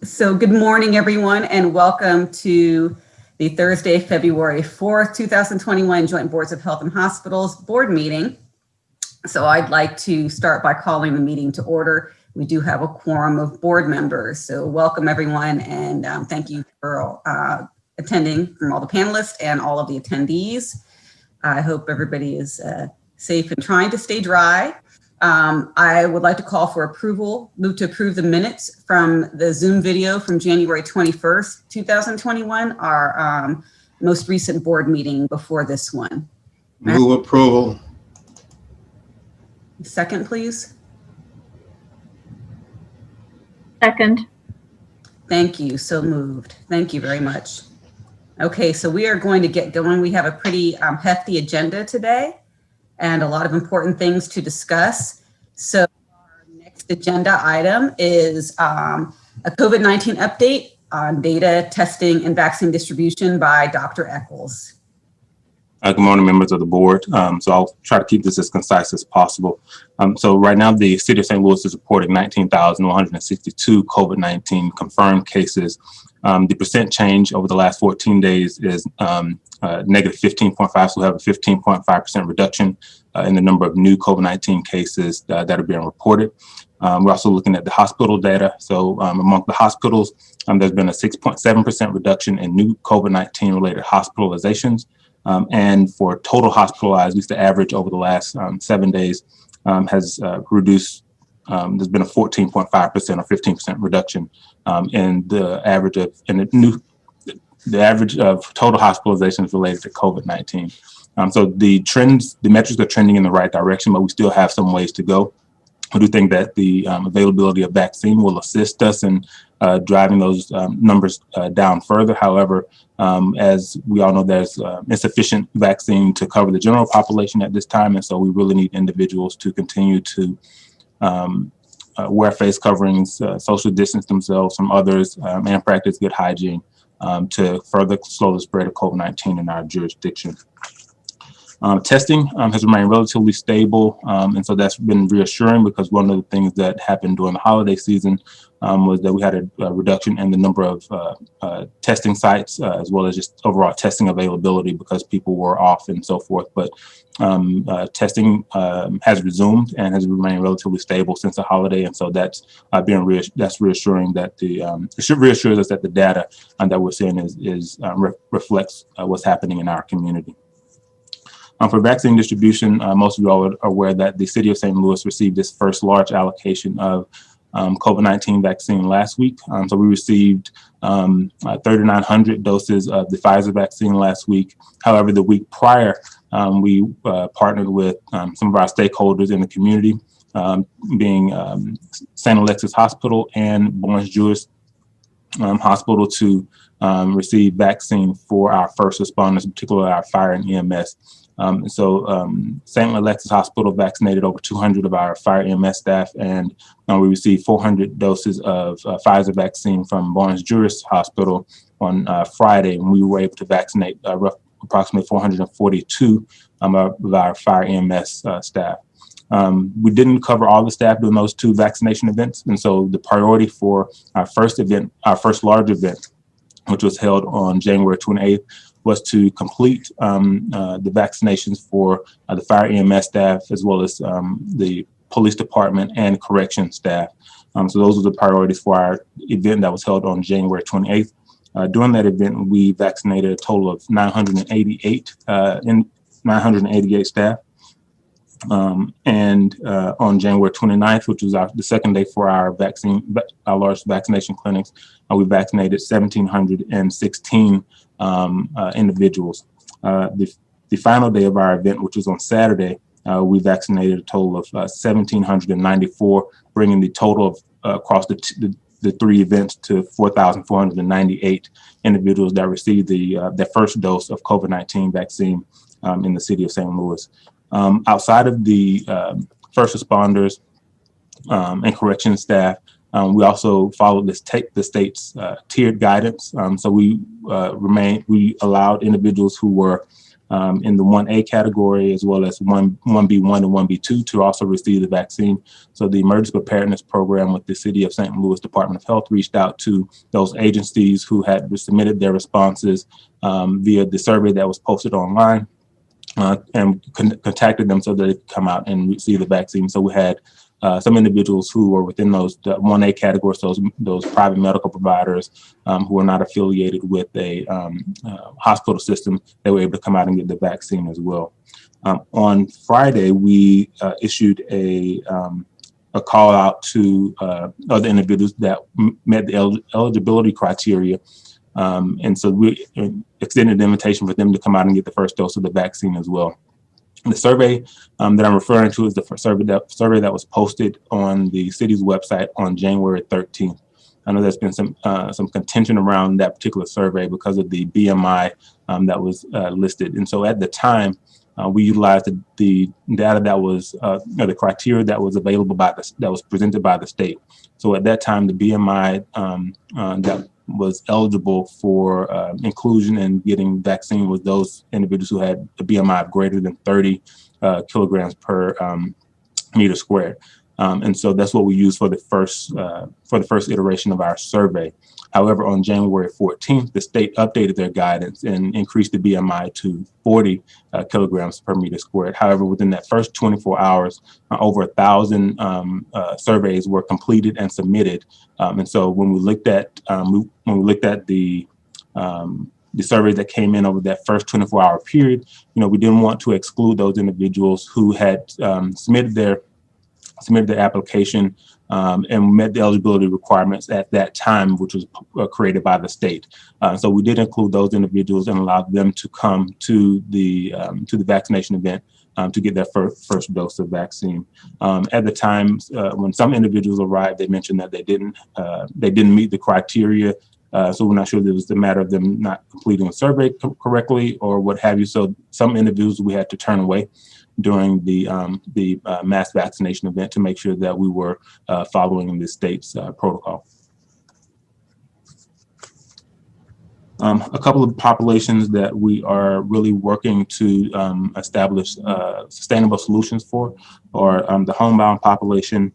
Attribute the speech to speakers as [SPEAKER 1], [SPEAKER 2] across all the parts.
[SPEAKER 1] So good morning, everyone, and welcome to the Thursday, February 4th, 2021 Joint Boards of Health and Hospitals Board meeting. So I'd like to start by calling the meeting to order. We do have a quorum of board members. So welcome, everyone, and thank you for attending from all the panelists and all of the attendees. I hope everybody is safe and trying to stay dry. I would like to call for move to approve the minutes from the Zoom video from January 21st, 2021, our most recent board meeting before this one.
[SPEAKER 2] Move approval.
[SPEAKER 1] Second, please.
[SPEAKER 3] Second.
[SPEAKER 1] Thank you. So moved. Thank you very much. Okay, so we are going to get going. We have a pretty hefty agenda today and a lot of important things to discuss. So our next agenda item is a COVID-19 update on data, testing, and vaccine distribution by Dr. Eccles.
[SPEAKER 4] Good morning, members of the board. So I'll try to keep this as concise as possible. So right now, the city of St. Louis is reporting 19,162 COVID-19 confirmed cases. The percent change over the last 14 days is negative 15.5, so we have a 15.5% reduction in the number of new COVID-19 cases that are being reported. We're also looking at the hospital data. So among the hospitals, there's been a 6.7% reduction in new COVID-19 related hospitalizations. And for total hospitalized, at least the average over the last 7 days has reduced. There's been a 14.5% or 15% reduction in the average of total hospitalizations related to COVID-19. So the metrics are trending in the right direction, but we still have some ways to go. I do think that the availability of vaccine will assist us in driving those numbers down further. However, as we all know, there's insufficient vaccine to cover the general population at this time. And so we really need individuals to continue to wear face coverings, social distance themselves from others, and practice good hygiene to further slow the spread of COVID-19 in our jurisdiction. Testing has remained relatively stable, and so that's been reassuring because one of the things that happened during the holiday season was that we had a reduction in the number of testing sites as well as just overall testing availability because people were off and so forth. But testing has resumed and has remained relatively stable since the holiday, and so that's reassuring that it reassures us that the data that we're seeing reflects what's happening in our community. For vaccine distribution, most of you all are aware that the city of St. Louis received its first large allocation of COVID-19 vaccine last week. So we received 3,900 doses of the Pfizer vaccine last week. However, the week prior, we partnered with some of our stakeholders in the community, being St. Alexis Hospital and Barnes-Jewish Hospital to receive vaccine for our first responders, particularly our fire and EMS. St. Alexis Hospital vaccinated over 200 of our fire EMS staff, and we received 400 doses of Pfizer vaccine from Barnes-Jewish Hospital on Friday, and we were able to vaccinate approximately 442 of our fire EMS staff. We didn't cover all the staff during those two vaccination events, and so the priority for our first large event, which was held on January 28th, was to complete the vaccinations for the fire EMS staff, as well as the police department and correction staff. So those were the priorities for our event that was held on January 28th. During that event, we vaccinated a total of 988 staff. And on January 29th, which was the second day for our large vaccination clinics, we vaccinated 1,716 individuals. The final day of our event, which was on Saturday, we vaccinated a total of 1,794, bringing the total of across the three events to 4,498 individuals that received their first dose of COVID-19 vaccine in the city of St. Louis. Outside of the first responders and correction staff, we also followed the state's tiered guidance. So we allowed individuals who were in the 1A category, as well as 1B1 and 1B2 to also receive the vaccine. So the Emergency Preparedness Program with the City of St. Louis Department of Health reached out to those agencies who had submitted their responses via the survey that was posted online and contacted them so that they could come out and receive the vaccine. So we had some individuals who were within those 1A categories, those private medical providers who are not affiliated with a hospital system, they were able to come out and get the vaccine as well. On Friday, we issued a call out to other individuals that met the eligibility criteria. And so we extended the invitation for them to come out and get the first dose of the vaccine as well. The survey that I'm referring to is the survey that was posted on the city's website on January 13th. I know there's been some contention around that particular survey because of the BMI that was listed. And so at the time, we utilized the data that was, the criteria that was available that was presented by the state. So at that time, the BMI that was eligible for inclusion in getting vaccine was those individuals who had a BMI of greater than 30 kilograms per meter squared. And so that's what we used for the first iteration of our survey. However, on January 14th, the state updated their guidance and increased the BMI to 40 kilograms per meter squared. However, within that first 24 hours, over 1,000 surveys were completed and submitted. And so when we looked at the surveys that came in over that first 24-hour period, we didn't want to exclude those individuals who had submitted their application and met the eligibility requirements at that time, which was created by the state. So we did include those individuals and allowed them to come to the vaccination event to get their first dose of vaccine. At the time, when some individuals arrived, they mentioned that they didn't meet the criteria. So we're not sure if it was a matter of them not completing the survey correctly or what have you. So some individuals we had to turn away during the mass vaccination event to make sure that we were following the state's protocol. A couple of populations that we are really working to establish sustainable solutions for are the homebound population.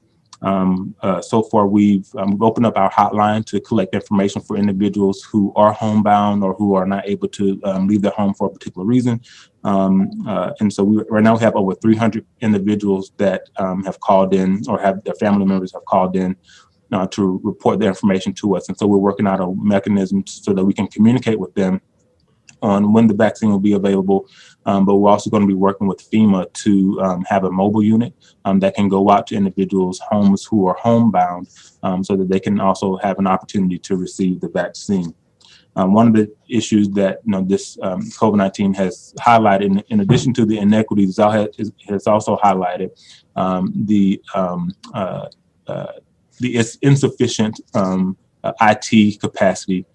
[SPEAKER 4] So far, we've opened up our hotline to collect information for individuals who are homebound or who are not able to leave their home for a particular reason. And so right now we have over 300 individuals that have called in or have their family members have called in to report their information to us. And so we're working out a mechanism so that we can communicate with them on when the vaccine will be available. But we're also going to be working with FEMA to have a mobile unit that can go out to individuals' homes who are homebound so that they can also have an opportunity to receive the vaccine. One of the issues that this COVID-19 has highlighted, in addition to the inequities, has also highlighted the insufficient IT capacity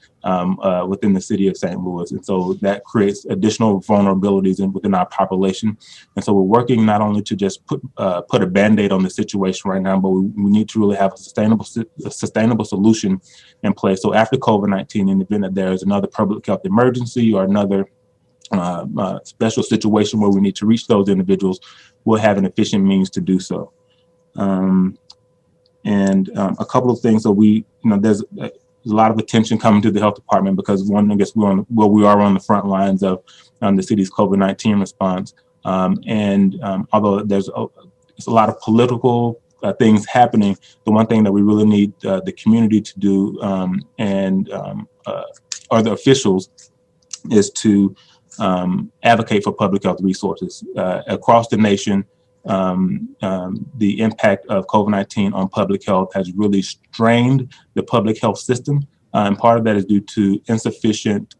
[SPEAKER 4] within the city of St. Louis. And so that creates additional vulnerabilities within our population. And so we're working not only to just put a Band-Aid on the situation right now, but we need to really have a sustainable solution in place. So after COVID-19, in the event that there is another public health emergency or another special situation where we need to reach those individuals, we'll have an efficient means to do so. And a couple of things that there's a lot of attention coming to the health department because one, I guess we are on the front lines of the city's COVID-19 response. Although there's a lot of political things happening, the one thing that we really need the community to do or the officials is to advocate for public health resources across the nation. The impact of COVID-19 on public health has really strained the public health system. And part of that is due to insufficient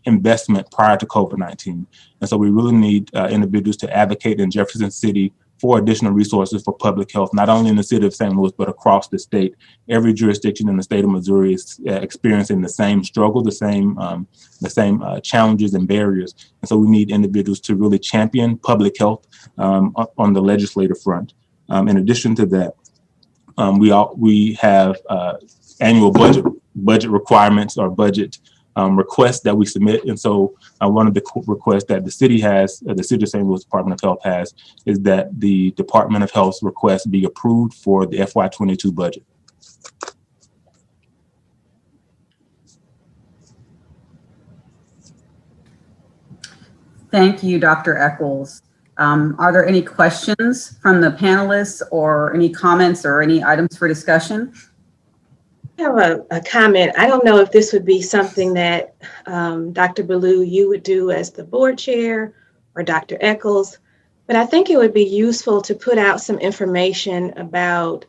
[SPEAKER 4] investment prior to COVID-19. And so we really need individuals to advocate in Jefferson City for additional resources for public health, not only in the city of St. Louis, but across the state. Every jurisdiction in the state of Missouri is experiencing the same struggle, the same challenges and barriers. And so we need individuals to really champion public health on the legislative front. In addition to that, we have annual budget requirements or budget requests that we submit. And so one of the requests that the city has, the City of St. Louis Department of Health has, is that the Department of Health's request be approved for the FY22 budget.
[SPEAKER 1] Thank you, Dr. Eccles. Are there any questions from the panelists or any comments or any items for discussion?
[SPEAKER 5] I have a comment. I don't know if this would be something that Dr. Ballou, you would do as the board chair, or Dr. Eccles, but I think it would be useful to put out some information about,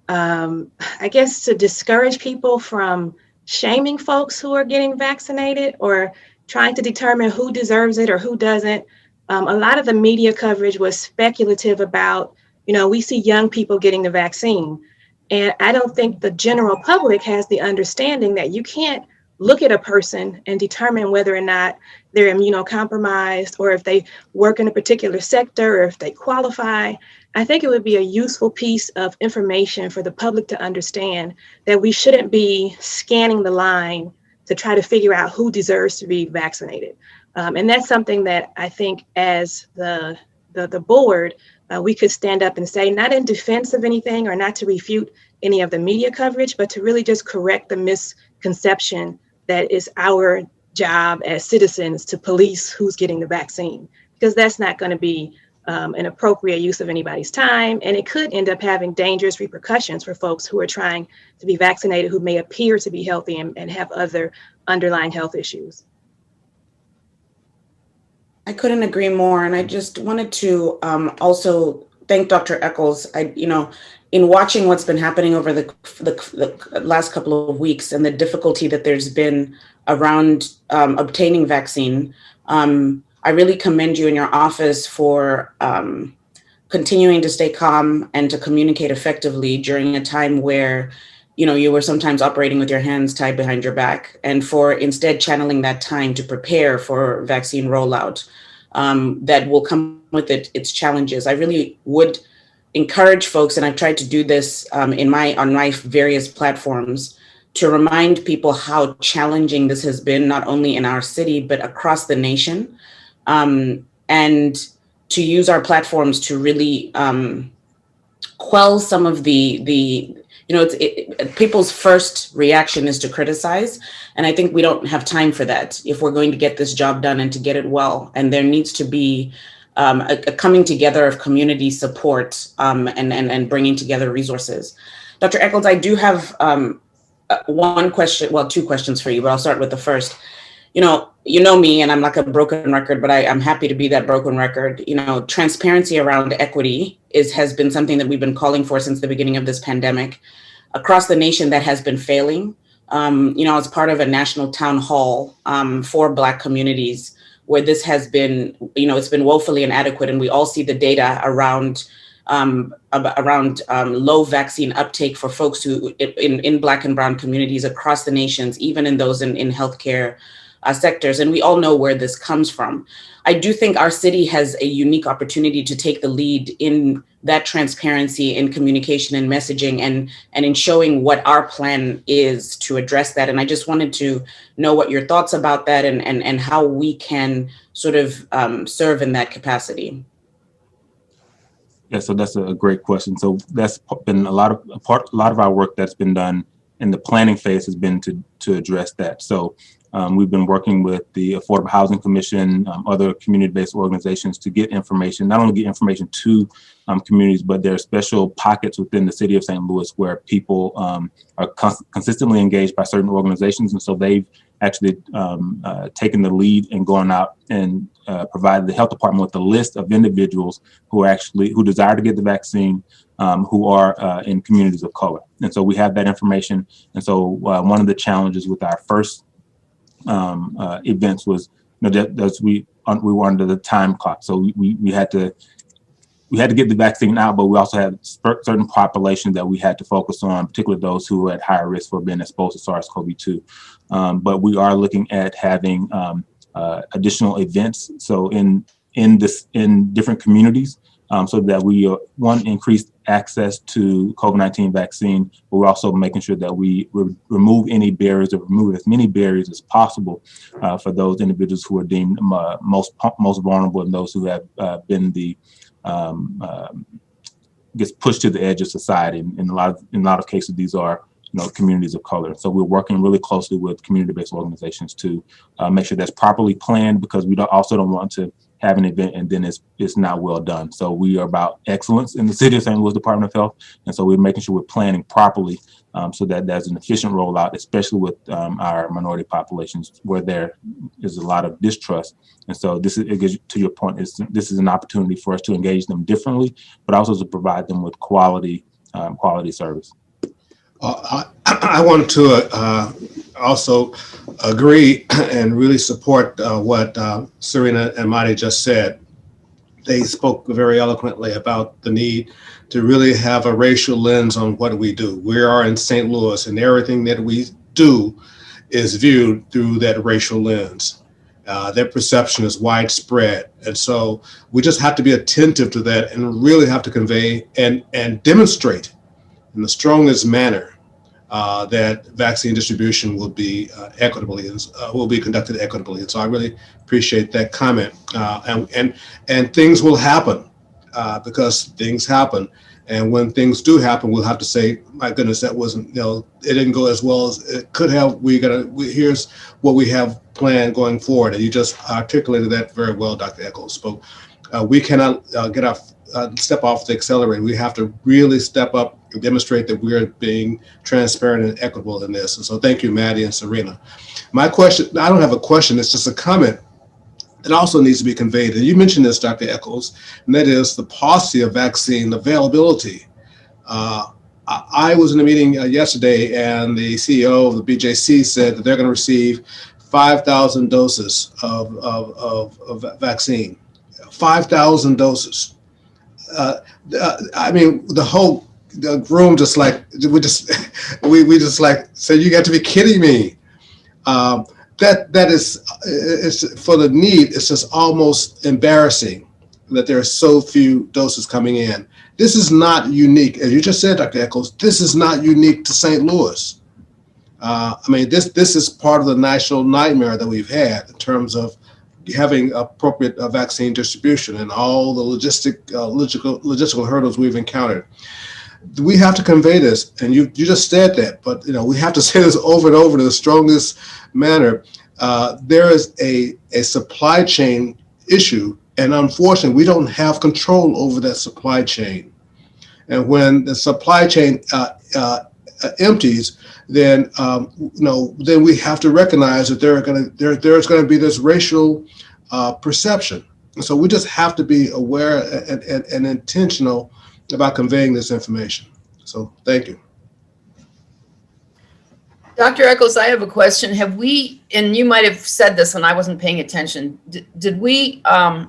[SPEAKER 5] I guess, to discourage people from shaming folks who are getting vaccinated or trying to determine who deserves it or who doesn't. A lot of the media coverage was speculative about, we see young people getting the vaccine. And I don't think the general public has the understanding that you can't look at a person and determine whether or not they're immunocompromised or if they work in a particular sector or if they qualify. I think it would be a useful piece of information for the public to understand that we shouldn't be scanning the line to try to figure out who deserves to be vaccinated. And that's something that I think as the board, we could stand up and say, not in defense of anything or not to refute any of the media coverage, but to really just correct the misconception that it's our job as citizens to police who's getting the vaccine, because that's not going to be an appropriate use of anybody's time. And it could end up having dangerous repercussions for folks who are trying to be vaccinated, who may appear to be healthy and have other underlying health issues.
[SPEAKER 6] I couldn't agree more. And I just wanted to also thank Dr. Eccles. In watching what's been happening over the last couple of weeks and the difficulty that there's been around obtaining vaccine, I really commend you and your office for continuing to stay calm and to communicate effectively during a time where, you were sometimes operating with your hands tied behind your back, and for instead channeling that time to prepare for vaccine rollout that will come with its challenges. I really would encourage folks, and I've tried to do this on my various platforms, to remind people how challenging this has been, not only in our city, but across the nation. And to use our platforms to really quell some of people's first reaction is to criticize. And I think we don't have time for that if we're going to get this job done and to get it well. And there needs to be a coming together of community support and bringing together resources. Dr. Eccles, I do have one question, well, two questions for you, but I'll start with the first. You know me, and I'm like a broken record, but I'm happy to be that broken record. Transparency around equity has been something that we've been calling for since the beginning of this pandemic. Across the nation, that has been failing. As part of a national town hall for Black communities, where this has been, it's been woefully inadequate, and we all see the data around low vaccine uptake for folks who in Black and Brown communities across the nations, even in those in healthcare sectors. And we all know where this comes from. I do think our city has a unique opportunity to take the lead in that transparency in communication and messaging and in showing what our plan is to address that. And I just wanted to know what your thoughts about that and how we can sort of serve in that capacity.
[SPEAKER 4] Yeah, so that's a great question. So that's been a lot of our work that's been done in the planning phase has been to address that. So we've been working with the Affordable Housing Commission, other community-based organizations to get information, not only get information to communities, but there are special pockets within the city of St. Louis where people are consistently engaged by certain organizations. And so they've actually taken the lead and gone out and provided the health department with a list of individuals who desire to get the vaccine, who are in communities of color. And so we have that information. And so one of the challenges with our first events was, that we were under the time clock. So we had to get the vaccine out, but we also had certain populations that we had to focus on, particularly those who were at higher risk for being exposed to SARS-CoV-2. But we are looking at having additional events. So in different communities, so that we increase access to COVID-19 vaccine, but we're also making sure that we remove any barriers or remove as many barriers as possible for those individuals who are deemed most vulnerable and those who have been gets pushed to the edge of society. In a lot of cases, these are communities of color. So we're working really closely with community-based organizations to make sure that's properly planned, because we also don't want to have an event and then it's not well done. So we are about excellence in the City of St. Louis Department of Health, and so we're making sure we're planning properly so that there's an efficient rollout, especially with our minority populations where there is a lot of distrust. And so this is, to your point, this is an opportunity for us to engage them differently, but also to provide them with quality service.
[SPEAKER 2] I want to also agree and really support what Serena and Marty just said. They spoke very eloquently about the need to really have a racial lens on what we do. We are in St. Louis, and everything that we do is viewed through that racial lens. Their perception is widespread. And so we just have to be attentive to that and really have to convey and demonstrate in the strongest manner that vaccine distribution will be will be conducted equitably. And so I really appreciate that comment. And things will happen because things happen. And when things do happen, we'll have to say, my goodness, that wasn't, it didn't go as well as it could have. Here's what we have planned going forward. And you just articulated that very well, Dr. Echols. We cannot step off the accelerator. We have to really step up and demonstrate that we're being transparent and equitable in this. And so thank you, Maddie and Serena. My question, I don't have a question, it's just a comment that also needs to be conveyed. And you mentioned this, Dr. Echols, and that is the paucity of vaccine availability. I was in a meeting yesterday, and the CEO of the BJC said that they're going to receive 5,000 doses of vaccine. 5,000 doses. I mean, the room just like, we just like said, you got to be kidding me. That is, it's for the need, it's just almost embarrassing that there are so few doses coming in. This is not unique. As you just said, Dr. Echols, this is not unique to St. Louis. I mean, this is part of the national nightmare that we've had in terms of having appropriate vaccine distribution and all the logistical hurdles we've encountered. We have to convey this, and you just said that, but we have to say this over and over in the strongest manner. There is a supply chain issue, and unfortunately, we don't have control over that supply chain. And when the supply chain empties, then then we have to recognize that there's going to be this racial perception. And so we just have to be aware and intentional about conveying this information. So thank you.
[SPEAKER 7] Dr. Echols, I have a question. Have we, and you might have said this and I wasn't paying attention, did we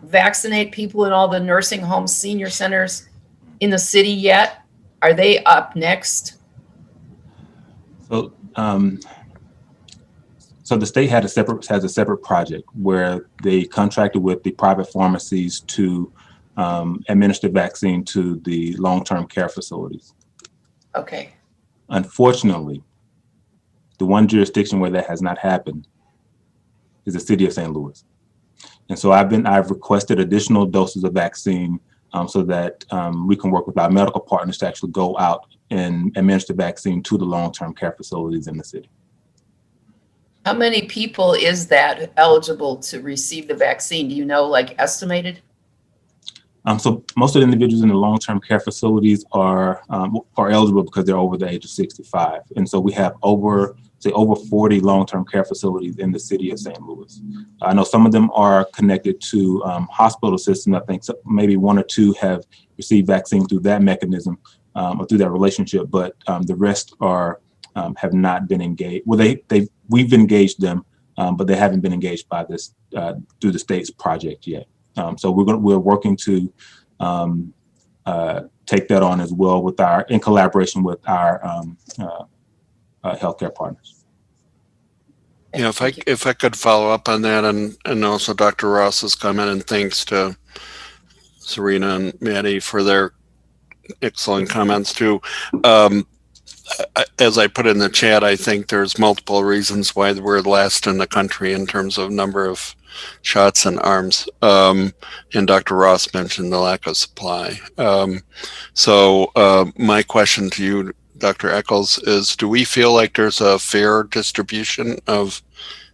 [SPEAKER 7] vaccinate people in all the nursing homes, senior centers in the city yet? Are they up next?
[SPEAKER 4] So, so the state has a separate project where they contracted with the private pharmacies to administer vaccine to the long-term care facilities.
[SPEAKER 7] Okay.
[SPEAKER 4] Unfortunately, the one jurisdiction where that has not happened is the City of St. Louis. And so I've requested additional doses of vaccine so that we can work with our medical partners to actually go out and administer vaccine to the long-term care facilities in the city.
[SPEAKER 7] How many people is that eligible to receive the vaccine? Do you know, like estimated?
[SPEAKER 4] So most of the individuals in the long-term care facilities are eligible because they're over the age of 65. And so we have over 40 long-term care facilities in the city of St. Louis. I know some of them are connected to hospital systems. I think maybe one or two have received vaccine through that mechanism or through that relationship, but the rest have not been engaged. Well, we've engaged them, but they haven't been engaged by this through the state's project yet. So we're working to take that on as well in collaboration with our healthcare partners.
[SPEAKER 8] Yeah, if I could follow up on that, and also Dr. Ross's comment, and thanks to Serena and Maddie for their excellent comments too. As I put in the chat, I think there's multiple reasons why we're last in the country in terms of number of shots and arms. And Dr. Ross mentioned the lack of supply. So my question to you, Dr. Eccles, is do we feel like there's a fair distribution of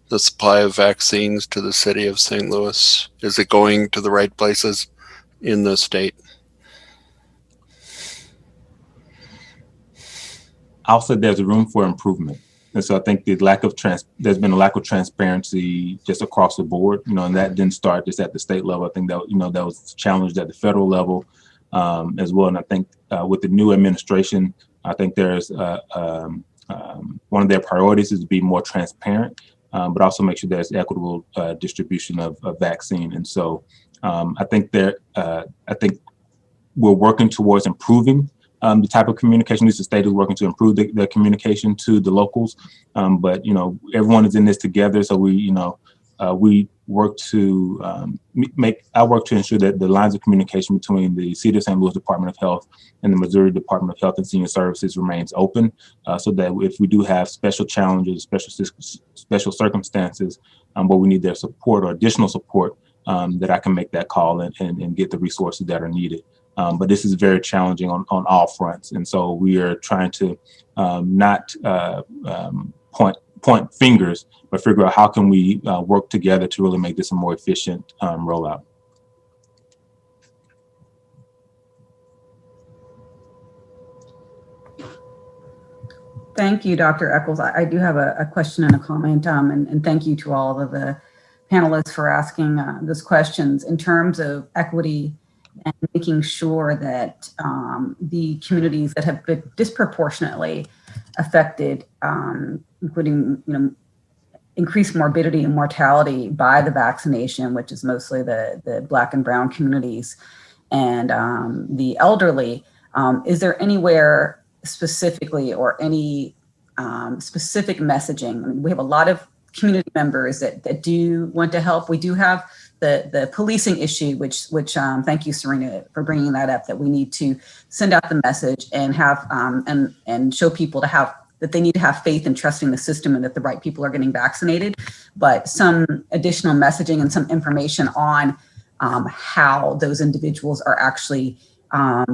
[SPEAKER 8] the supply of vaccines to the city of St. Louis? Is it going to the right places in the state?
[SPEAKER 4] I'll say there's room for improvement. And so I think there's been a lack of transparency just across the board, and that didn't start just at the state level. I think that, that was challenged at the federal level as well. And I think with the new administration, I think there's one of their priorities is to be more transparent, but also make sure there's equitable distribution of vaccine. And so I think we're working towards improving the type of communication. At least the state is working to improve the communication to the locals. But everyone is in this together. So we work to I work to ensure that the lines of communication between the City of St. Louis Department of Health and the Missouri Department of Health and Senior Services remains open, so that if we do have special challenges, special circumstances where we need their support or additional support, that I can make that call and get the resources that are needed. But this is very challenging on all fronts. And so we are trying to not point fingers, but figure out how can we work together to really make this a more efficient rollout.
[SPEAKER 1] Thank you, Dr. Eccles. I do have a question and a comment, and thank you to all of the panelists for asking those questions in terms of equity and making sure that the communities that have been disproportionately affected, including increased morbidity and mortality by the vaccination, which is mostly the Black and Brown communities and the elderly. Is there anywhere specifically or any specific messaging? I mean, we have a lot of community members that do want to help. We do have the policing issue, which thank you, Serena, for bringing that up, that we need to send out the message and have and show people that they need to have faith and trusting the system and that the right people are getting vaccinated. But some additional messaging and some information on how those individuals are actually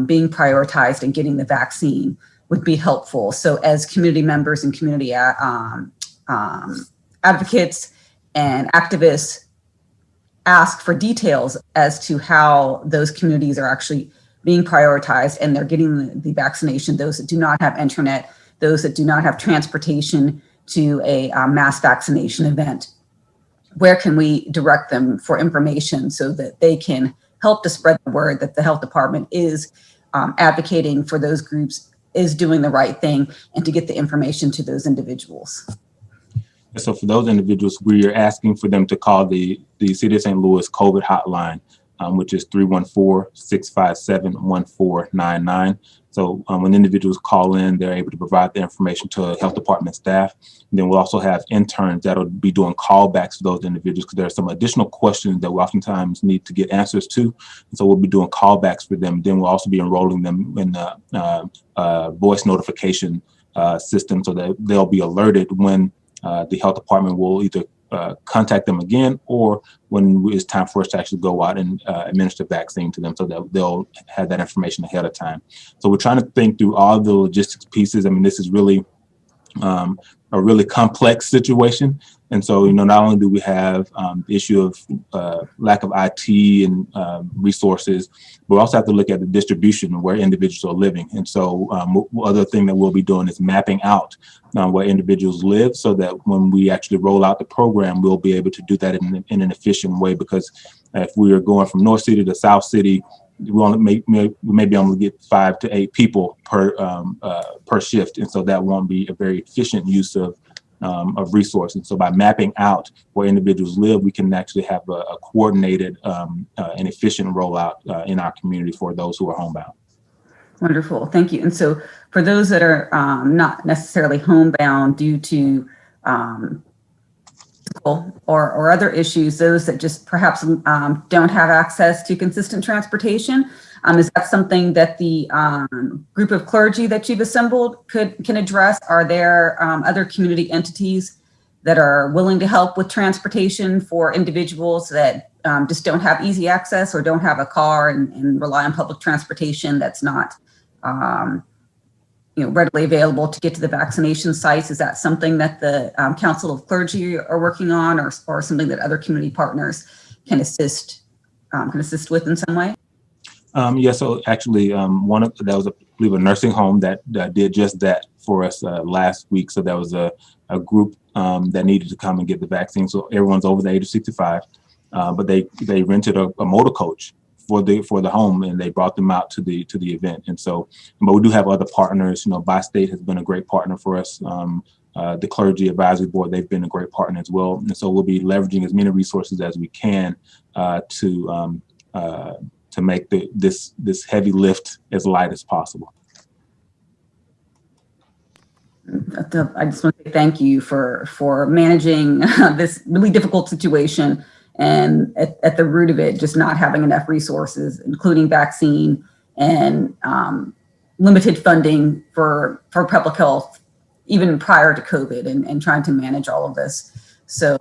[SPEAKER 1] being prioritized and getting the vaccine would be helpful. So as community members and community advocates and activists ask for details as to how those communities are actually being prioritized and they're getting the vaccination, those that do not have internet, those that do not have transportation to a mass vaccination event, where can we direct them for information so that they can help to spread the word that the health department is advocating for those groups, is doing the right thing, and to get the information to those individuals?
[SPEAKER 4] So for those individuals, we are asking for them to call the City of St. Louis COVID hotline, which is 314-657-1499. So when individuals call in, they're able to provide the information to health department staff. And then we'll also have interns that'll be doing callbacks to those individuals because there are some additional questions that we oftentimes need to get answers to. And so we'll be doing callbacks for them. Then we'll also be enrolling them in the voice notification system so that they'll be alerted when the health department will either contact them again or when it's time for us to actually go out and administer vaccine to them so that they'll have that information ahead of time. So we're trying to think through all the logistics pieces. I mean, this is really a really complex situation. And so, not only do we have the issue of lack of IT and resources, but we also have to look at the distribution of where individuals are living. And so other thing that we'll be doing is mapping out where individuals live so that when we actually roll out the program, we'll be able to do that in an efficient way. Because if we are going from North City to South City, we may be able to get 5 to 8 people per shift. And so that won't be a very efficient use of resources. So by mapping out where individuals live, we can actually have a coordinated and efficient rollout in our community for those who are homebound.
[SPEAKER 1] Wonderful, thank you. And so for those that are not necessarily homebound due to or other issues, those that just perhaps don't have access to consistent transportation, Is that something that the group of clergy that you've assembled can address? Are there other community entities that are willing to help with transportation for individuals that just don't have easy access or don't have a car and rely on public transportation that's not readily available to get to the vaccination sites? Is that something that the Council of Clergy are working on, or something that other community partners can assist with in some way?
[SPEAKER 4] Yeah, so actually, that was, I believe, a nursing home that did just that for us last week. So that was a group that needed to come and get the vaccine. So everyone's over the age of 65, but they rented a motor coach for the home, and they brought them out to the event. And so, but we do have other partners. By State has been a great partner for us. The Clergy Advisory Board, they've been a great partner as well. And so we'll be leveraging as many resources as we can to make this heavy lift as light as possible.
[SPEAKER 1] I just want to say thank you for managing this really difficult situation, and at the root of it, just not having enough resources, including vaccine and limited funding for public health, even prior to COVID, and trying to manage all of this. So,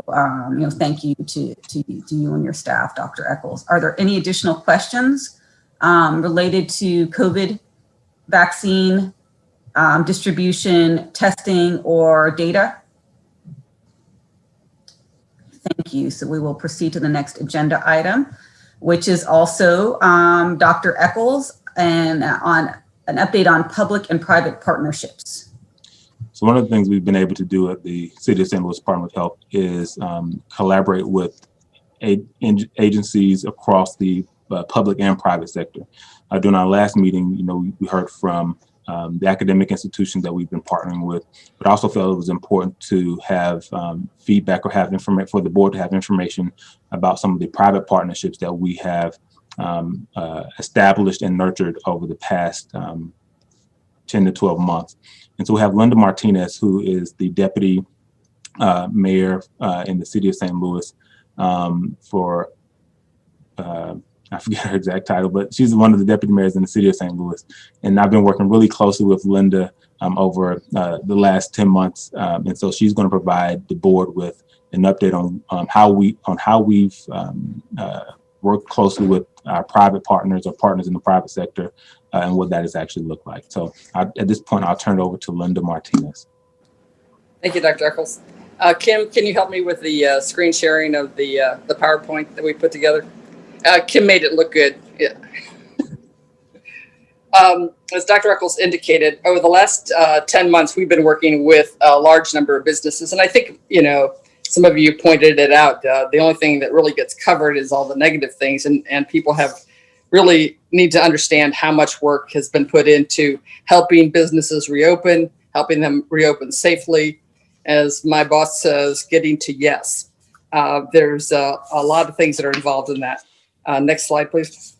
[SPEAKER 1] thank you to you and your staff, Dr. Eccles. Are there any additional questions related to COVID vaccine distribution, testing, or data? Thank you. So we will proceed to the next agenda item, which is also Dr. Eccles and on an update on public and private partnerships.
[SPEAKER 4] So one of the things we've been able to do at the City of St. Louis Department of Health is collaborate with agencies across the public and private sector. During our last meeting, we heard from the academic institutions that we've been partnering with, but also felt it was important to have feedback or have information for the board to have information about some of the private partnerships that we have established and nurtured over the past 10 to 12 months. And so we have Linda Martinez, who is the deputy mayor in the city of St. Louis for I forget her exact title, but she's one of the deputy mayors in the city of St. Louis. And I've been working really closely with Linda over the last 10 months. And so she's going to provide the board with an update on how we've worked closely with our private partners or partners in the private sector and what that has actually looked like. So at this point, I'll turn it over to Linda Martinez.
[SPEAKER 9] Thank you, Dr. Eccles. Kim, can you help me with the screen sharing of the PowerPoint that we put together? Kim made it look good. Yeah. As Dr. Eccles indicated, over the last 10 months, we've been working with a large number of businesses. And I think, some of you pointed it out. The only thing that really gets covered is all the negative things. And people really need to understand how much work has been put into helping businesses reopen, helping them reopen safely. As my boss says, getting to yes. There's a lot of things that are involved in that. Next slide, please.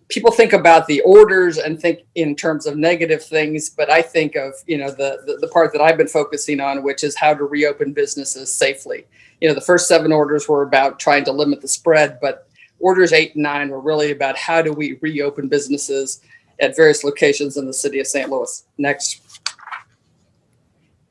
[SPEAKER 9] People think about the orders and think in terms of negative things, but I think of, the part that I've been focusing on, which is how to reopen businesses safely. The first 7 orders were about trying to limit the spread, but orders 8 and 9 were really about how do we reopen businesses at various locations in the city of St. Louis. Next.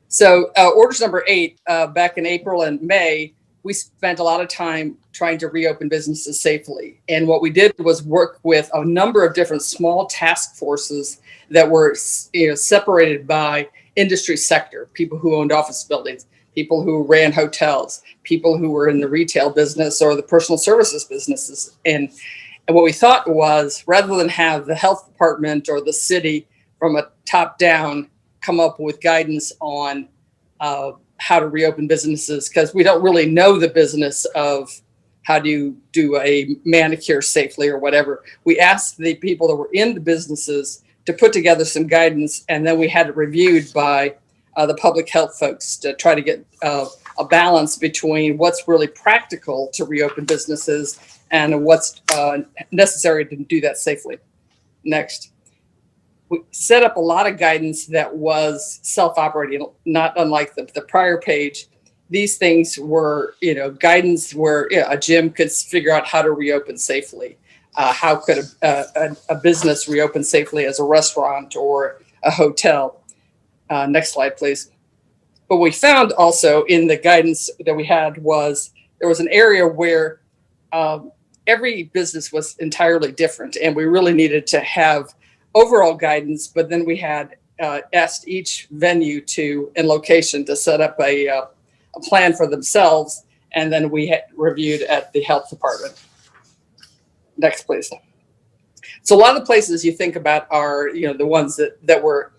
[SPEAKER 9] So orders number 8, back in April and May, we spent a lot of time trying to reopen businesses safely. And what we did was work with a number of different small task forces that were separated by industry sector, people who owned office buildings, people who ran hotels, people who were in the retail business or the personal services businesses. And what we thought was, rather than have the health department or the city from a top down come up with guidance on how to reopen businesses, because we don't really know the business of how do you do a manicure safely or whatever. We asked the people that were in the businesses to put together some guidance, and then we had it reviewed by the public health folks to try to get a balance between what's really practical to reopen businesses and what's necessary to do that safely. Next. We set up a lot of guidance that was self-operating, not unlike the prior page. These things were, guidance where a gym could figure out how to reopen safely. how could a business reopen safely as a restaurant or a hotel. Next slide, please. What we found also in the guidance that we had was there was an area where every business was entirely different, and we really needed to have overall guidance, but then we had asked each venue and location to set up a plan for themselves, and then we had reviewed at the health department. Next, please. So a lot of the places you think about are, the ones that were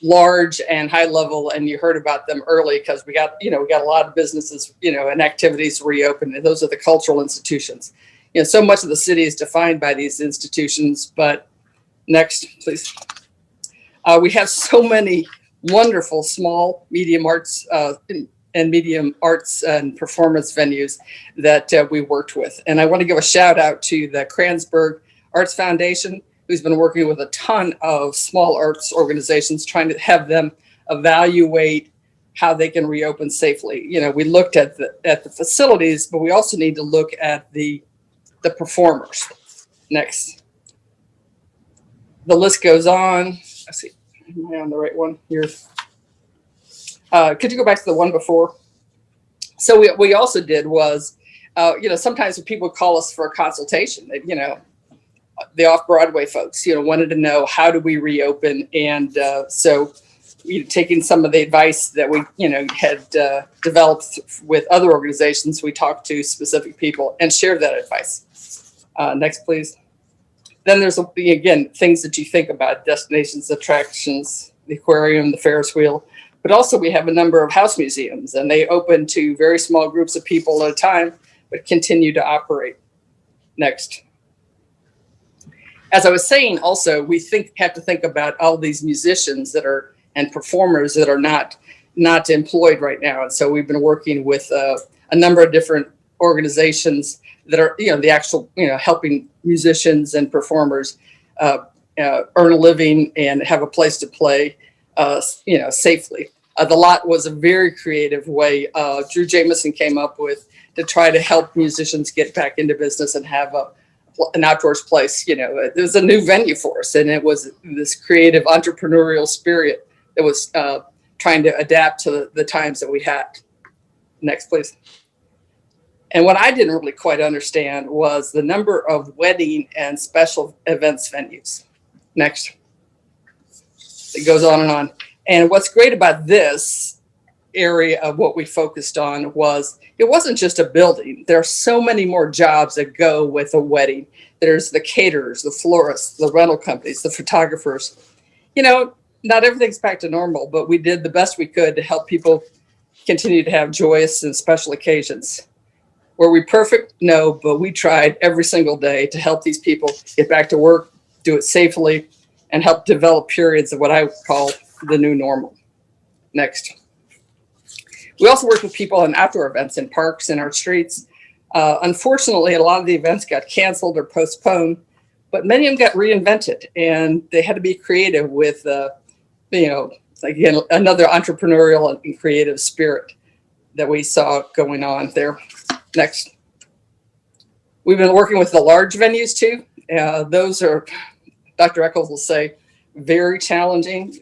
[SPEAKER 9] large and high level, and you heard about them early because we got a lot of businesses, and activities reopened, and those are the cultural institutions. So much of the city is defined by these institutions, but next, please. We have so many wonderful small, medium arts and medium arts and performance venues that we worked with. And I want to give a shout out to the Kranzberg Arts Foundation, who's been working with a ton of small arts organizations, trying to have them evaluate how they can reopen safely. We looked at the facilities, but we also need to look at the performers. Next. The list goes on. Let's see, am I on the right one here? Could you go back to the one before? So what we also did was, sometimes when people call us for a consultation, the off-Broadway folks, wanted to know how do we reopen, and so taking some of the advice that we, had developed with other organizations, we talked to specific people and shared that advice. Next, please. Then there's, again, things that you think about: destinations, attractions, the aquarium, the Ferris wheel. But also we have a number of house museums, and they open to very small groups of people at a time, but continue to operate. Next. As I was saying, also, we have to think about all these musicians and performers that are not employed right now. And so we've been working with a number of different organizations that are, the actual, helping musicians and performers earn a living and have a place to play, safely. The lot was a very creative way Drew Jameson came up with to try to help musicians get back into business and have an outdoors place. It was a new venue for us, and it was this creative entrepreneurial spirit that was trying to adapt to the times that we had. Next, please. And what I didn't really quite understand was the number of wedding and special events venues. Next. It goes on and on. And what's great about this area of what we focused on was it wasn't just a building. There are so many more jobs that go with a wedding. There's the caterers, the florists, the rental companies, the photographers. Not everything's back to normal, but we did the best we could to help people continue to have joyous and special occasions. Were we perfect? No, but we tried every single day to help these people get back to work, do it safely, and help develop periods of what I would call the new normal. Next. We also work with people on outdoor events in parks and our streets. Unfortunately, a lot of the events got canceled or postponed, but many of them got reinvented, and they had to be creative with, again, another entrepreneurial and creative spirit that we saw going on there. Next. We've been working with the large venues too. Those are, Dr. Eccles will say, very challenging.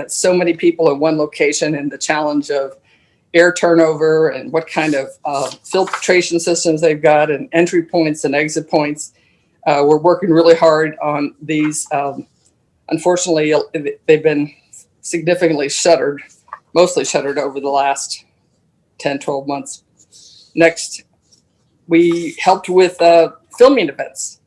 [SPEAKER 9] So many people in one location, and the challenge of air turnover and what kind of filtration systems they've got, and entry points and exit points. We're working really hard on these. Unfortunately, they've been significantly shuttered, mostly shuttered over the last 10, 12 months. Next, we helped with filming events.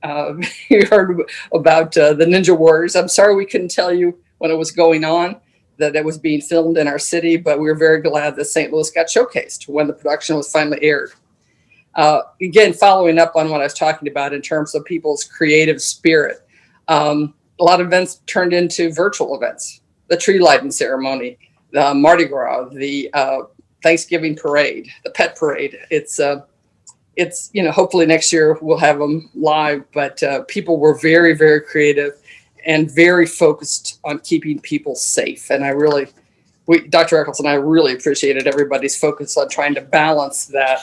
[SPEAKER 9] You heard about the Ninja Warriors. I'm sorry we couldn't tell you when it was going on, that it was being filmed in our city, but we were very glad that St. Louis got showcased when the production was finally aired. Again, following up on what I was talking about in terms of people's creative spirit, a lot of events turned into virtual events. The tree lighting ceremony, the Mardi Gras, the Thanksgiving parade, the pet parade. It's hopefully next year we'll have them live, but people were very, very creative and very focused on keeping people safe. And Dr. Eccles and I really appreciated everybody's focus on trying to balance that,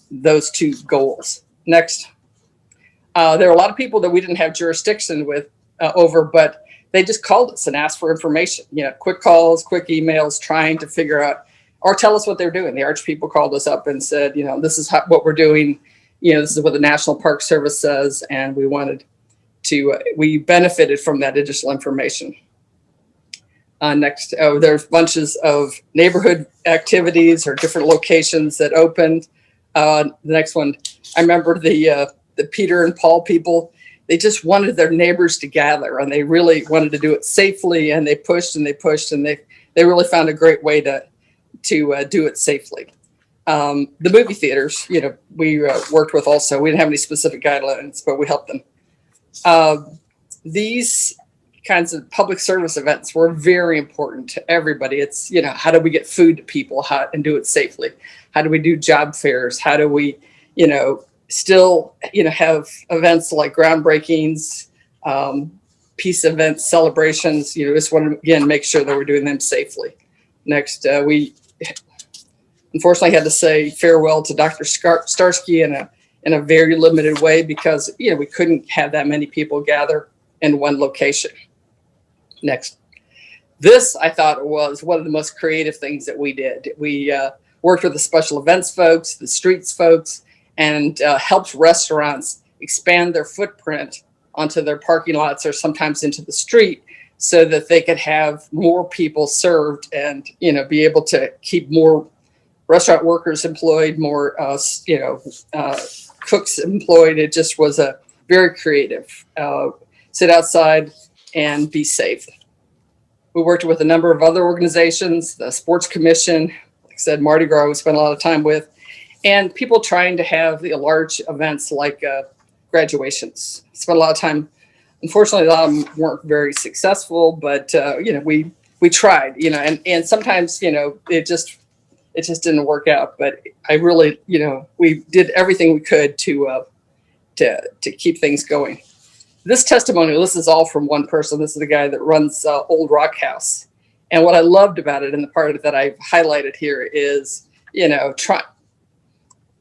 [SPEAKER 9] those two goals. Next. There are a lot of people that we didn't have jurisdiction with over, but they just called us and asked for information. Quick calls, quick emails, trying to figure out or tell us what they're doing. The Arch people called us up and said, this is what we're doing. This is what the National Park Service says, and we wanted to. We benefited from that additional information. Next, there's bunches of neighborhood activities or different locations that opened. The next one, I remember the Peter and Paul people. They just wanted their neighbors to gather, and they really wanted to do it safely. And they pushed and they pushed, and they really found a great way to do it safely. The movie theaters, we worked with also. We didn't have any specific guidelines, but we helped them. These kinds of public service events were very important to everybody. It's, how do we get food to people and do it safely? How do we do job fairs? How do we, still, have events like groundbreakings, peace events, celebrations, just want to, again, make sure that we're doing them safely. Next, we unfortunately had to say farewell to Dr. Starsky in a very limited way because, we couldn't have that many people gather in one location. Next. This, I thought, was one of the most creative things that we did. We worked with the special events folks, the streets folks, and helped restaurants expand their footprint onto their parking lots or sometimes into the street so that they could have more people served and, be able to keep more restaurant workers employed, more, cooks employed. It just was a very creative. Sit outside and be safe. We worked with a number of other organizations, the Sports Commission, like I said, Mardi Gras we spent a lot of time with, and people trying to have the large events like graduations. Spent a lot of time. Unfortunately, a lot of them weren't very successful, but we tried, and sometimes it just didn't work out. But I really, we did everything we could to keep things going. This testimonial, this is all from one person. This is the guy that runs Old Rock House. And what I loved about it, and the part that I've highlighted here is,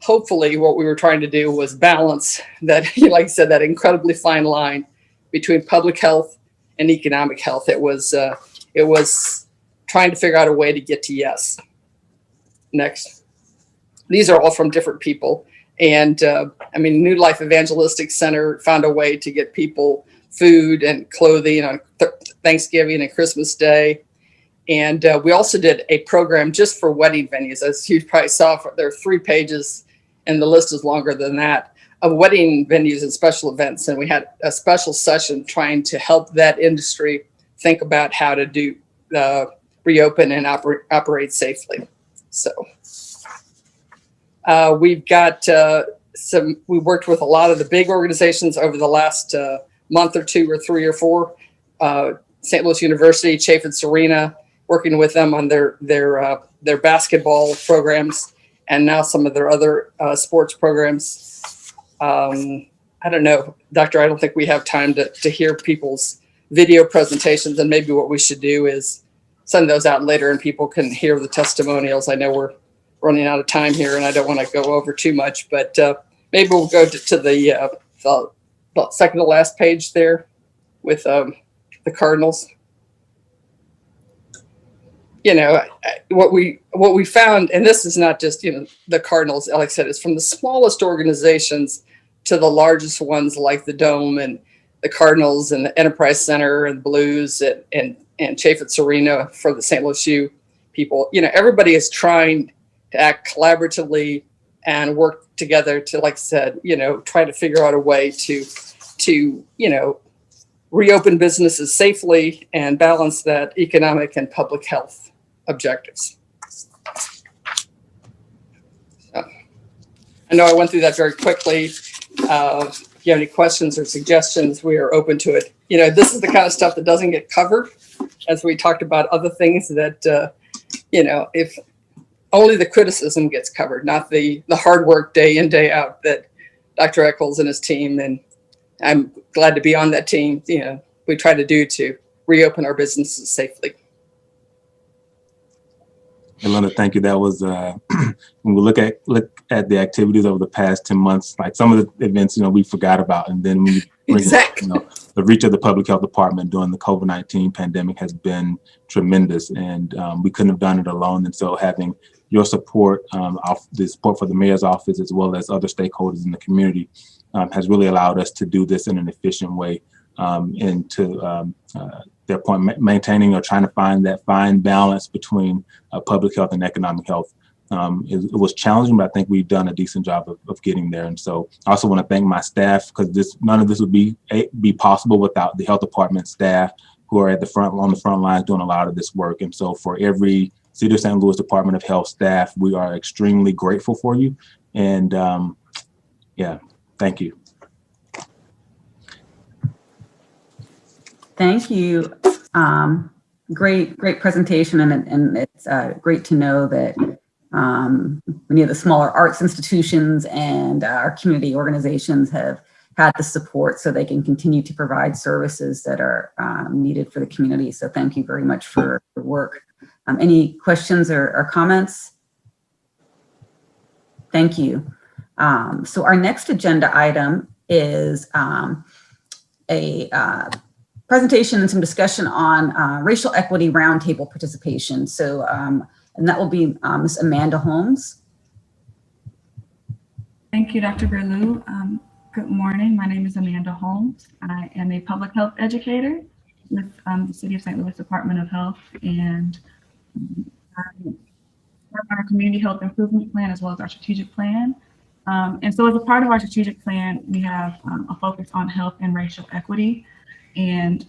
[SPEAKER 9] hopefully what we were trying to do was balance that, like I said, that incredibly fine line between public health and economic health. It was trying to figure out a way to get to yes. Next. These are all from different people. And New Life Evangelistic Center found a way to get people food and clothing on Thanksgiving and Christmas Day. And we also did a program just for wedding venues. As you probably saw, there are 3 pages, and the list is longer than that, of wedding venues and special events. And we had a special session trying to help that industry think about how to do reopen and operate safely. So. We've got we worked with a lot of the big organizations over the last month or 2 or 3 or 4. St. Louis University, Chaffetz Serena, working with them on their basketball programs and now some of their other sports programs. I don't know, Doctor, I don't think we have time to hear people's video presentations, and maybe what we should do is send those out later and people can hear the testimonials. I know we're running out of time here, and I don't want to go over too much, but maybe we'll go to the second to last page there with the Cardinals. What we found, and this is not just the Cardinals. Alex said it's from the smallest organizations to the largest ones like the Dome and the Cardinals and the Enterprise Center and Blues and Chaffetz Serena for the St. Louis U people. Everybody is trying to act collaboratively and work together to, like I said, try to figure out a way to reopen businesses safely and balance that economic and public health objectives. So, I know I went through that very quickly. If you have any questions or suggestions, we are open to it. This is the kind of stuff that doesn't get covered, as we talked about other things that, if only the criticism gets covered, not the hard work day in, day out that Dr. Eccles and his team, and I'm glad to be on that team, we try to do to reopen our businesses safely.
[SPEAKER 4] Linda, thank you. That was when we look at the activities over the past 10 months, like some of the events, we forgot about, and then when you bring
[SPEAKER 9] Exactly.
[SPEAKER 4] the reach of the public health department during the COVID-19 pandemic has been tremendous, and we couldn't have done it alone. And so having your support, the support for the mayor's office, as well as other stakeholders in the community, has really allowed us to do this in an efficient way, and to their point, maintaining or trying to find that fine balance between public health and economic health. It was challenging, but I think we've done a decent job of getting there. And so I also want to thank my staff, because none of this would be possible without the health department staff who are on the front lines doing a lot of this work. And so for every City of St. Louis Department of Health staff, we are extremely grateful for you. And thank you.
[SPEAKER 1] Thank you. Great presentation, and it's great to know that many of the smaller arts institutions and our community organizations have had the support so they can continue to provide services that are needed for the community. So thank you very much for your work. Any questions or comments? Thank you. So our next agenda item is a presentation and some discussion on racial equity roundtable participation. So, and that will be Ms. Amanda Holmes.
[SPEAKER 10] Thank you, Dr. Berlew. Good morning. My name is Amanda Holmes. I am a public health educator with the City of St. Louis Department of Health, and I'm part of our community health improvement plan as well as our strategic plan. And so as a part of our strategic plan, we have a focus on health and racial equity. And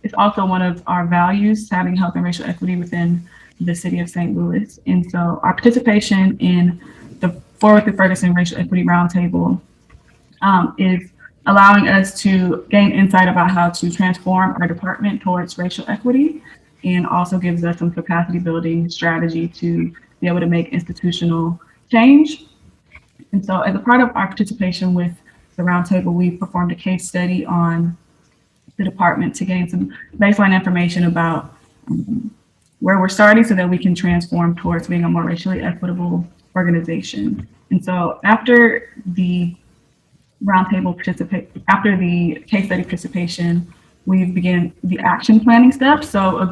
[SPEAKER 10] it's also one of our values, having health and racial equity within the City of St. Louis. And so our participation in the Forward with Ferguson Racial Equity Roundtable is allowing us to gain insight about how to transform our department towards racial equity, and also gives us some capacity building strategy to be able to make institutional change. And so as a part of our participation with the roundtable, we performed a case study on the department to gain some baseline information about where we're starting so that we can transform towards being a more racially equitable organization. And so after the roundtable after the case study participation, we began the action planning steps. So a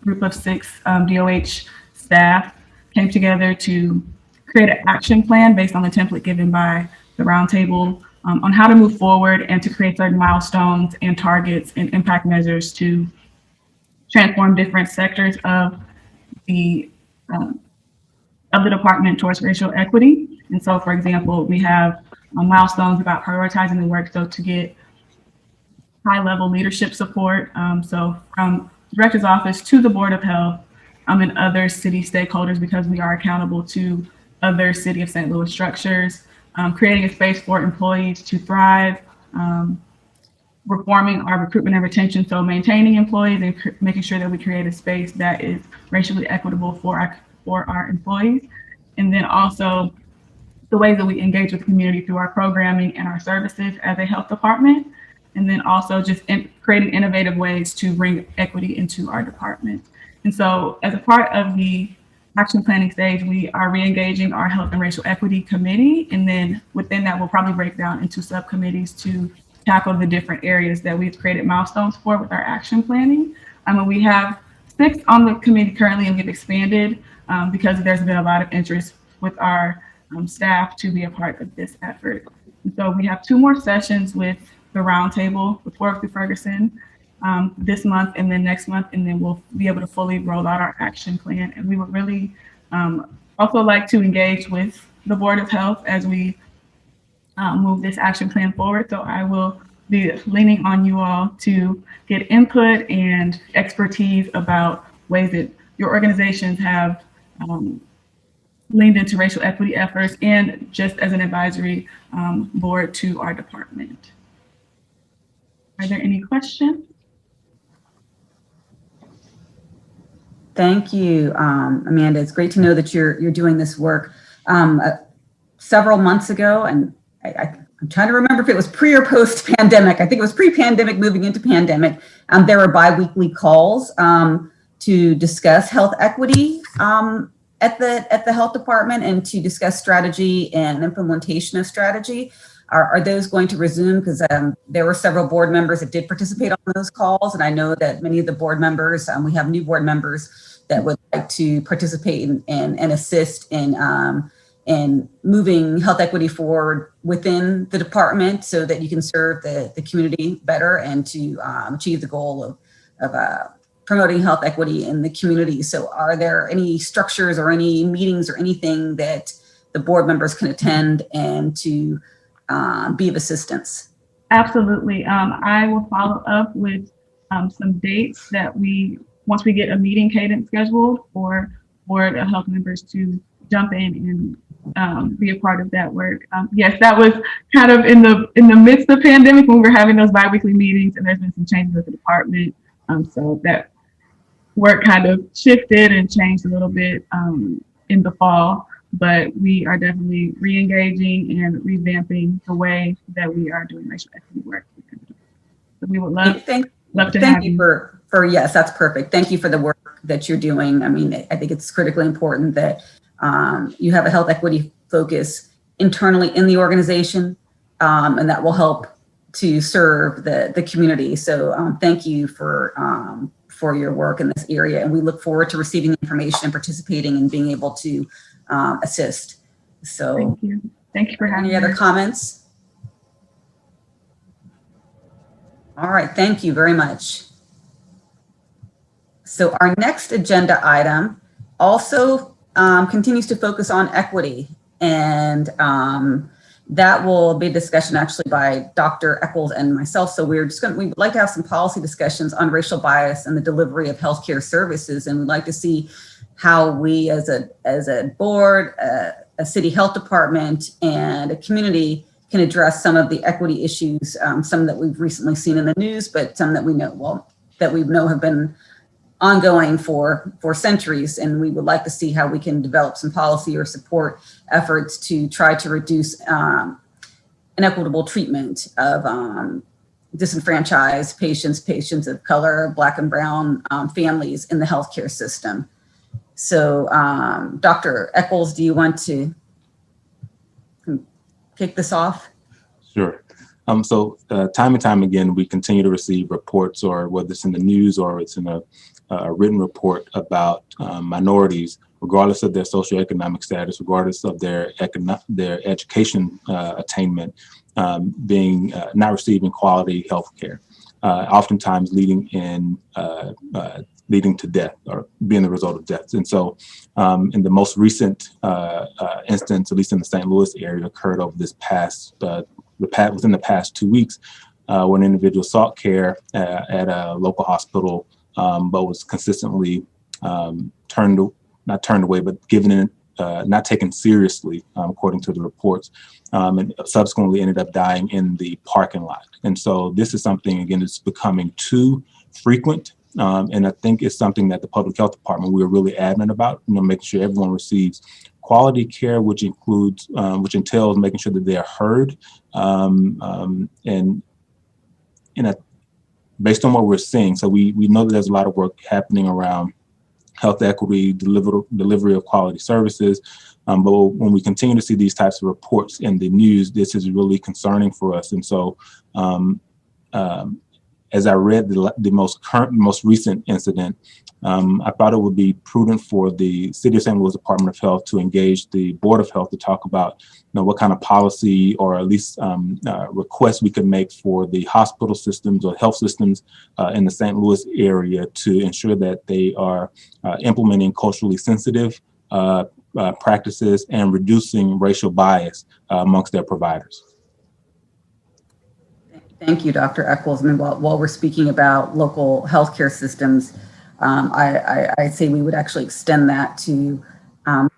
[SPEAKER 10] group of 6 DOH staff came together to create an action plan based on the template given by the roundtable on how to move forward and to create certain milestones and targets and impact measures to transform different sectors of the department towards racial equity. And so, for example, we have milestones about prioritizing the work, so to get high-level leadership support. So from the Director's Office to the Board of Health and other city stakeholders, because we are accountable to other City of St. Louis structures. Creating a space for employees to thrive, reforming our recruitment and retention, so maintaining employees and making sure that we create a space that is racially equitable for our employees, and then also the ways that we engage with the community through our programming and our services as a health department, and then also just creating innovative ways to bring equity into our department. And so as a part of the action planning stage, we are re-engaging our health and racial equity committee. And then within that, we'll probably break down into subcommittees to tackle the different areas that we've created milestones for with our action planning. We have 6 on the committee currently, and we've expanded because there's been a lot of interest with our staff to be a part of this effort. And so we have 2 more sessions with the roundtable with Forward with Ferguson this month and then next month, and then we'll be able to fully roll out our action plan. And we would really also like to engage with the Board of Health as we move this action plan forward. So I will be leaning on you all to get input and expertise about ways that your organizations have leaned into racial equity efforts, and just as an advisory board to our department. Are there any questions?
[SPEAKER 1] Thank you, Amanda. It's great to know that you're doing this work. Several months ago, and I'm trying to remember if it was pre or post pandemic. I think it was pre-pandemic, moving into pandemic. There were bi-weekly calls to discuss health equity at the health department and to discuss strategy and implementation of strategy. Are those going to resume? Because there were several board members that did participate on those calls, and I know that many of the board members, we have new board members that would like to participate and assist in moving health equity forward within the department so that you can serve the community better and to achieve the goal of promoting health equity in the community. So are there any structures or any meetings or anything that the board members can attend and to be of assistance?
[SPEAKER 10] Absolutely. I will follow up with some dates that once we get a meeting cadence scheduled for board of health members to jump in and be a part of that work. Yes, that was kind of in the midst of pandemic when we were having those biweekly meetings, and there's been some changes with the department. So that work kind of shifted and changed a little bit in the fall, but we are definitely re-engaging and revamping the way that we are doing racial equity work. So we would love to have you.
[SPEAKER 1] Yes, that's perfect. Thank you for the work that you're doing. I mean, I think it's critically important that you have a health equity focus internally in the organization, and that will help to serve the community. So thank you for your work in this area, and we look forward to receiving the information and participating and being able to assist. So
[SPEAKER 10] thank you for having me.
[SPEAKER 1] Any other comments? All right, thank you very much. So our next agenda item also continues to focus on equity, and that will be a discussion actually by Dr. Eccles and myself. So we would like to have some policy discussions on racial bias and the delivery of healthcare services, and we'd like to see how we as a board, a city health department, and a community can address some of the equity issues, some that we've recently seen in the news, but some that we know have been ongoing for centuries. And we would like to see how we can develop some policy or support efforts to try to reduce inequitable treatment of disenfranchised patients of color, Black and Brown families in the healthcare system. So Dr. Eccles, do you want to kick this off?
[SPEAKER 4] Sure. So time and time again, we continue to receive reports, or whether it's in the news or it's in a written report about minorities, regardless of their socioeconomic status, regardless of their education attainment, being not receiving quality health care, oftentimes leading to death or being the result of deaths. And so in the most recent instance, at least in the St. Louis area, occurred over this within the past 2 weeks, when an individual sought care at a local hospital, but was consistently not turned away, but not taken seriously, according to the reports, and subsequently ended up dying in the parking lot. And so this is something, again, that's becoming too frequent. And I think it's something that the public health department, we're really adamant about, making sure everyone receives quality care, which entails making sure that they are heard. Based on what we're seeing, so we know that there's a lot of work happening around health equity, delivery of quality services. But when we continue to see these types of reports in the news, this is really concerning for us. And so as I read the most recent incident, I thought it would be prudent for the City of St. Louis Department of Health to engage the Board of Health to talk about what kind of policy or at least requests we could make for the hospital systems or health systems in the St. Louis area to ensure that they are implementing culturally sensitive practices and reducing racial bias amongst their providers.
[SPEAKER 1] Thank you, Dr. Eccles. I mean, while we're speaking about local healthcare systems, I'd say we would actually extend that to the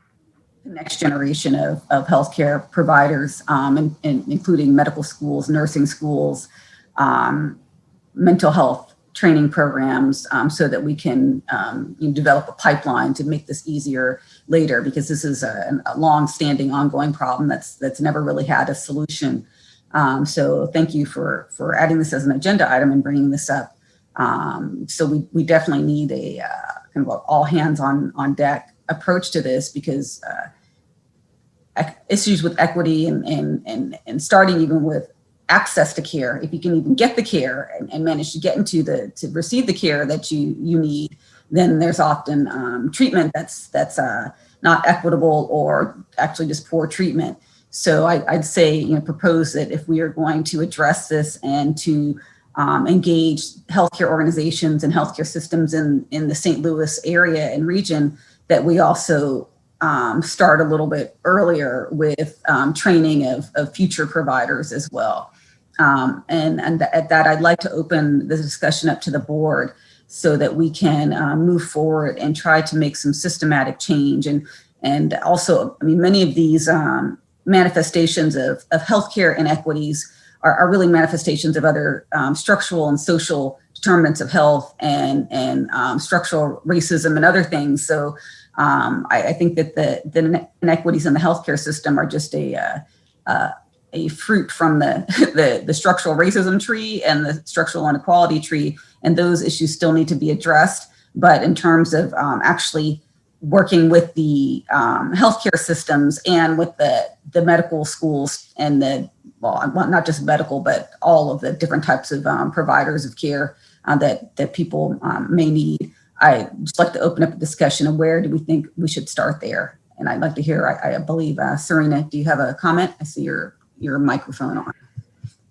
[SPEAKER 1] next generation of healthcare providers, including medical schools, nursing schools, mental health training programs, so that we can develop a pipeline to make this easier later, because this is a long-standing, ongoing problem that's never really had a solution. So thank you for adding this as an agenda item and bringing this up. So we definitely need a kind of all hands on deck approach to this, because issues with equity and starting even with access to care, if you can even get the care and manage to get into to receive the care that you need, then there's often treatment that's not equitable or actually just poor treatment. So I'd say, propose that if we are going to address this and to engage healthcare organizations and healthcare systems in the St. Louis area and region, that we also start a little bit earlier with training of future providers as well. And at that, I'd like to open the discussion up to the board so that we can move forward and try to make some systematic change. And also, many of these manifestations of healthcare inequities are really manifestations of other structural and social determinants of health and structural racism and other things. So I think that the inequities in the healthcare system are just a fruit from the structural racism tree and the structural inequality tree, and those issues still need to be addressed. But in terms of actually working with the healthcare systems and with the medical schools and not just medical, but all of the different types of providers of care that people may need, I'd just like to open up a discussion of where do we think we should start there. And I'd like to hear, I believe, Serena, do you have a comment? I see your microphone on.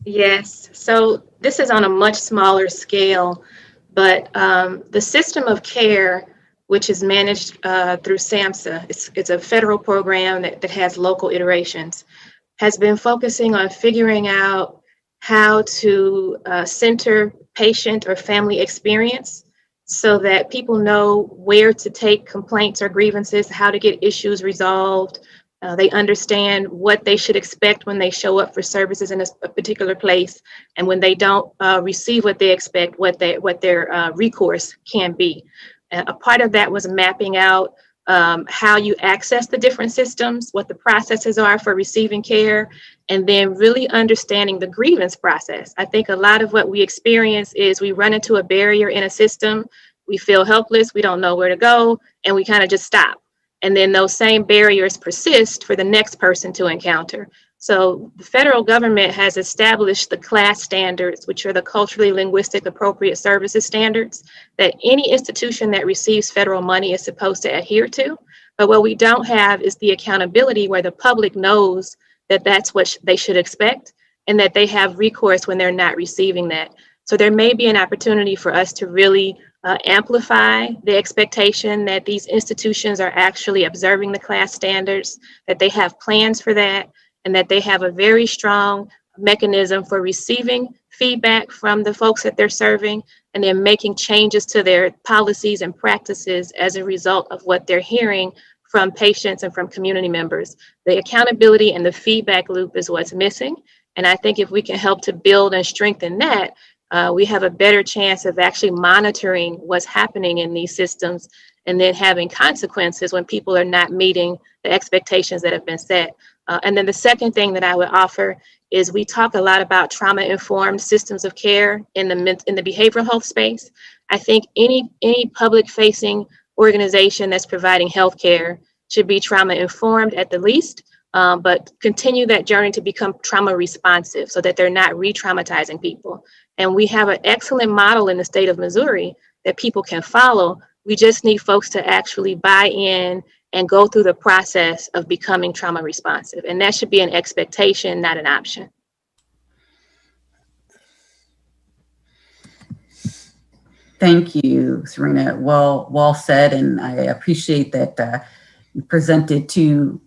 [SPEAKER 5] Yes, so this is on a much smaller scale, but the system of care, which is managed through SAMHSA, it's a federal program that has local iterations, has been focusing on figuring out how to center patient or family experience so that people know where to take complaints or grievances, how to get issues resolved. They understand what they should expect when they show up for services in a particular place, and when they don't receive what they expect, what their recourse can be. A part of that was mapping out how you access the different systems, what the processes are for receiving care, and then really understanding the grievance process. I think a lot of what we experience is we run into a barrier in a system, we feel helpless, we don't know where to go, and we kind of just stop. And then those same barriers persist for the next person to encounter. So the federal government has established the class standards, which are the culturally linguistic appropriate services standards that any institution that receives federal money is supposed to adhere to. But what we don't have is the accountability where the public knows that that's what they should expect and that they have recourse when they're not receiving that. So there may be an opportunity for us to really amplify the expectation that these institutions are actually observing the class standards, that they have plans for that, and that they have a very strong mechanism for receiving feedback from the folks that they're serving, and then making changes to their policies and practices as a result of what they're hearing from patients and from community members. The accountability and the feedback loop is what's missing. And I think if we can help to build and strengthen that, we have a better chance of actually monitoring what's happening in these systems and then having consequences when people are not meeting the expectations that have been set. And then the second thing that I would offer is we talk a lot about trauma-informed systems of care in the behavioral health space. I think any public-facing organization that's providing healthcare should be trauma-informed at the least, but continue that journey to become trauma responsive so that they're not re-traumatizing people. And we have an excellent model in the state of Missouri that people can follow. We just need folks to actually buy in and go through the process of becoming trauma responsive. And that should be an expectation, not an option.
[SPEAKER 1] Thank you, Serena. Well said. And I appreciate that you presented two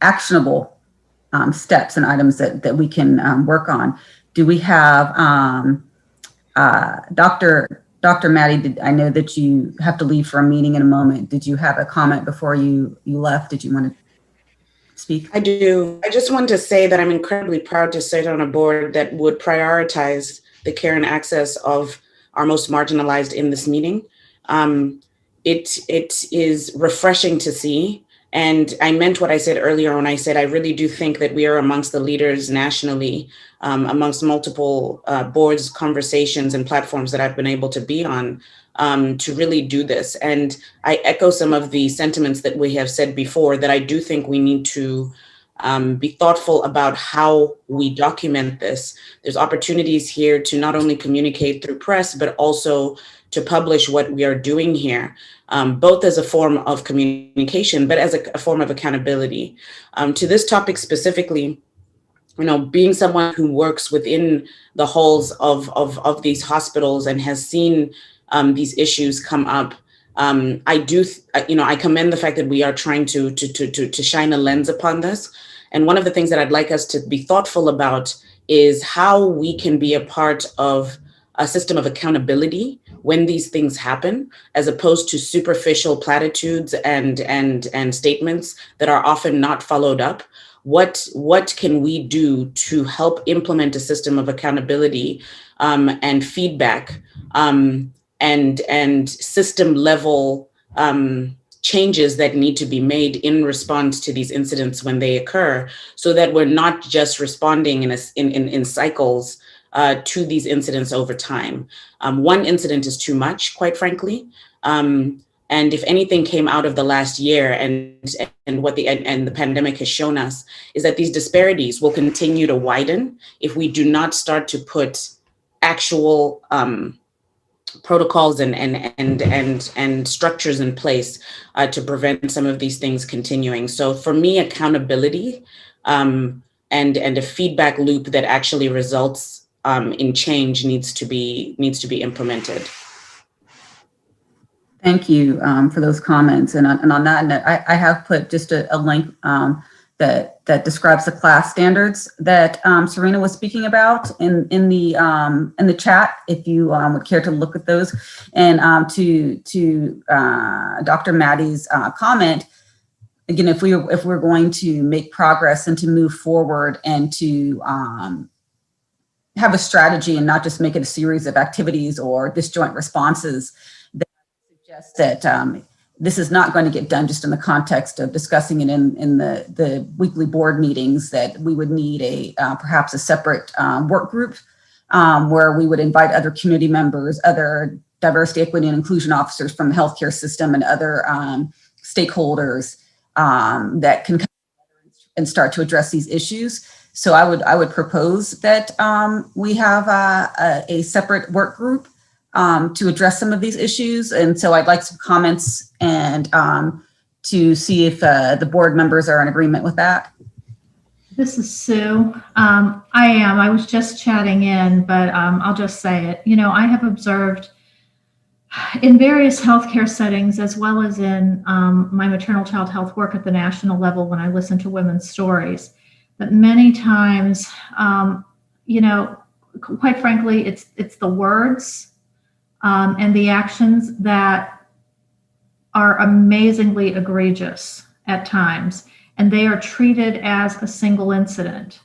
[SPEAKER 1] actionable steps and items that we can work on. Do we have Dr. Maddie, I know that you have to leave for a meeting in a moment. Did you have a comment before you left? Did you want to speak?
[SPEAKER 6] I do. I just wanted to say that I'm incredibly proud to sit on a board that would prioritize the care and access of our most marginalized in this meeting. It is refreshing to see. And I meant what I said earlier when I said I really do think that we are amongst the leaders nationally, amongst multiple boards, conversations, and platforms that I've been able to be on to really do this. And I echo some of the sentiments that we have said before, that I do think we need to be thoughtful about how we document this. There's opportunities here to not only communicate through press, but also to publish what we are doing here, both as a form of communication, but as a form of accountability. To this topic specifically, being someone who works within the halls of these hospitals and has seen these issues come up, I commend the fact that we are trying to shine a lens upon this. And one of the things that I'd like us to be thoughtful about is how we can be a part of a system of accountability when these things happen, as opposed to superficial platitudes and statements that are often not followed up. What can we do to help implement a system of accountability and feedback and system level changes that need to be made in response to these incidents when they occur, so that we're not just responding in cycles to these incidents over time. One incident is too much, quite frankly. And if anything came out of the last year and what the pandemic has shown us, is that these disparities will continue to widen if we do not start to put actual protocols and structures in place to prevent some of these things continuing. So for me, accountability and a feedback loop that actually results in change needs to be implemented.
[SPEAKER 1] Thank you for those comments. And on that note, I have put just a link that describes the class standards that Serena was speaking about in the chat, if you would care to look at those. And to Dr. Maddie's comment, again, if we're going to make progress and to move forward and to have a strategy and not just make it a series of activities or disjoint responses, that this is not going to get done just in the context of discussing it in the weekly board meetings, that we would need perhaps a separate work group where we would invite other community members, other diversity, equity, and inclusion officers from the healthcare system and other stakeholders that can come together and start to address these issues. So I would propose that we have a separate work group to address some of these issues. And so I'd like some comments and to see if the board members are in agreement with that.
[SPEAKER 3] This is Sue. I was just chatting in, but I'll just say it. I have observed in various healthcare settings, as well as in my maternal child health work at the national level, when I listen to women's stories, that many times, quite frankly, it's the words and the actions that are amazingly egregious at times, and they are treated as a single incident.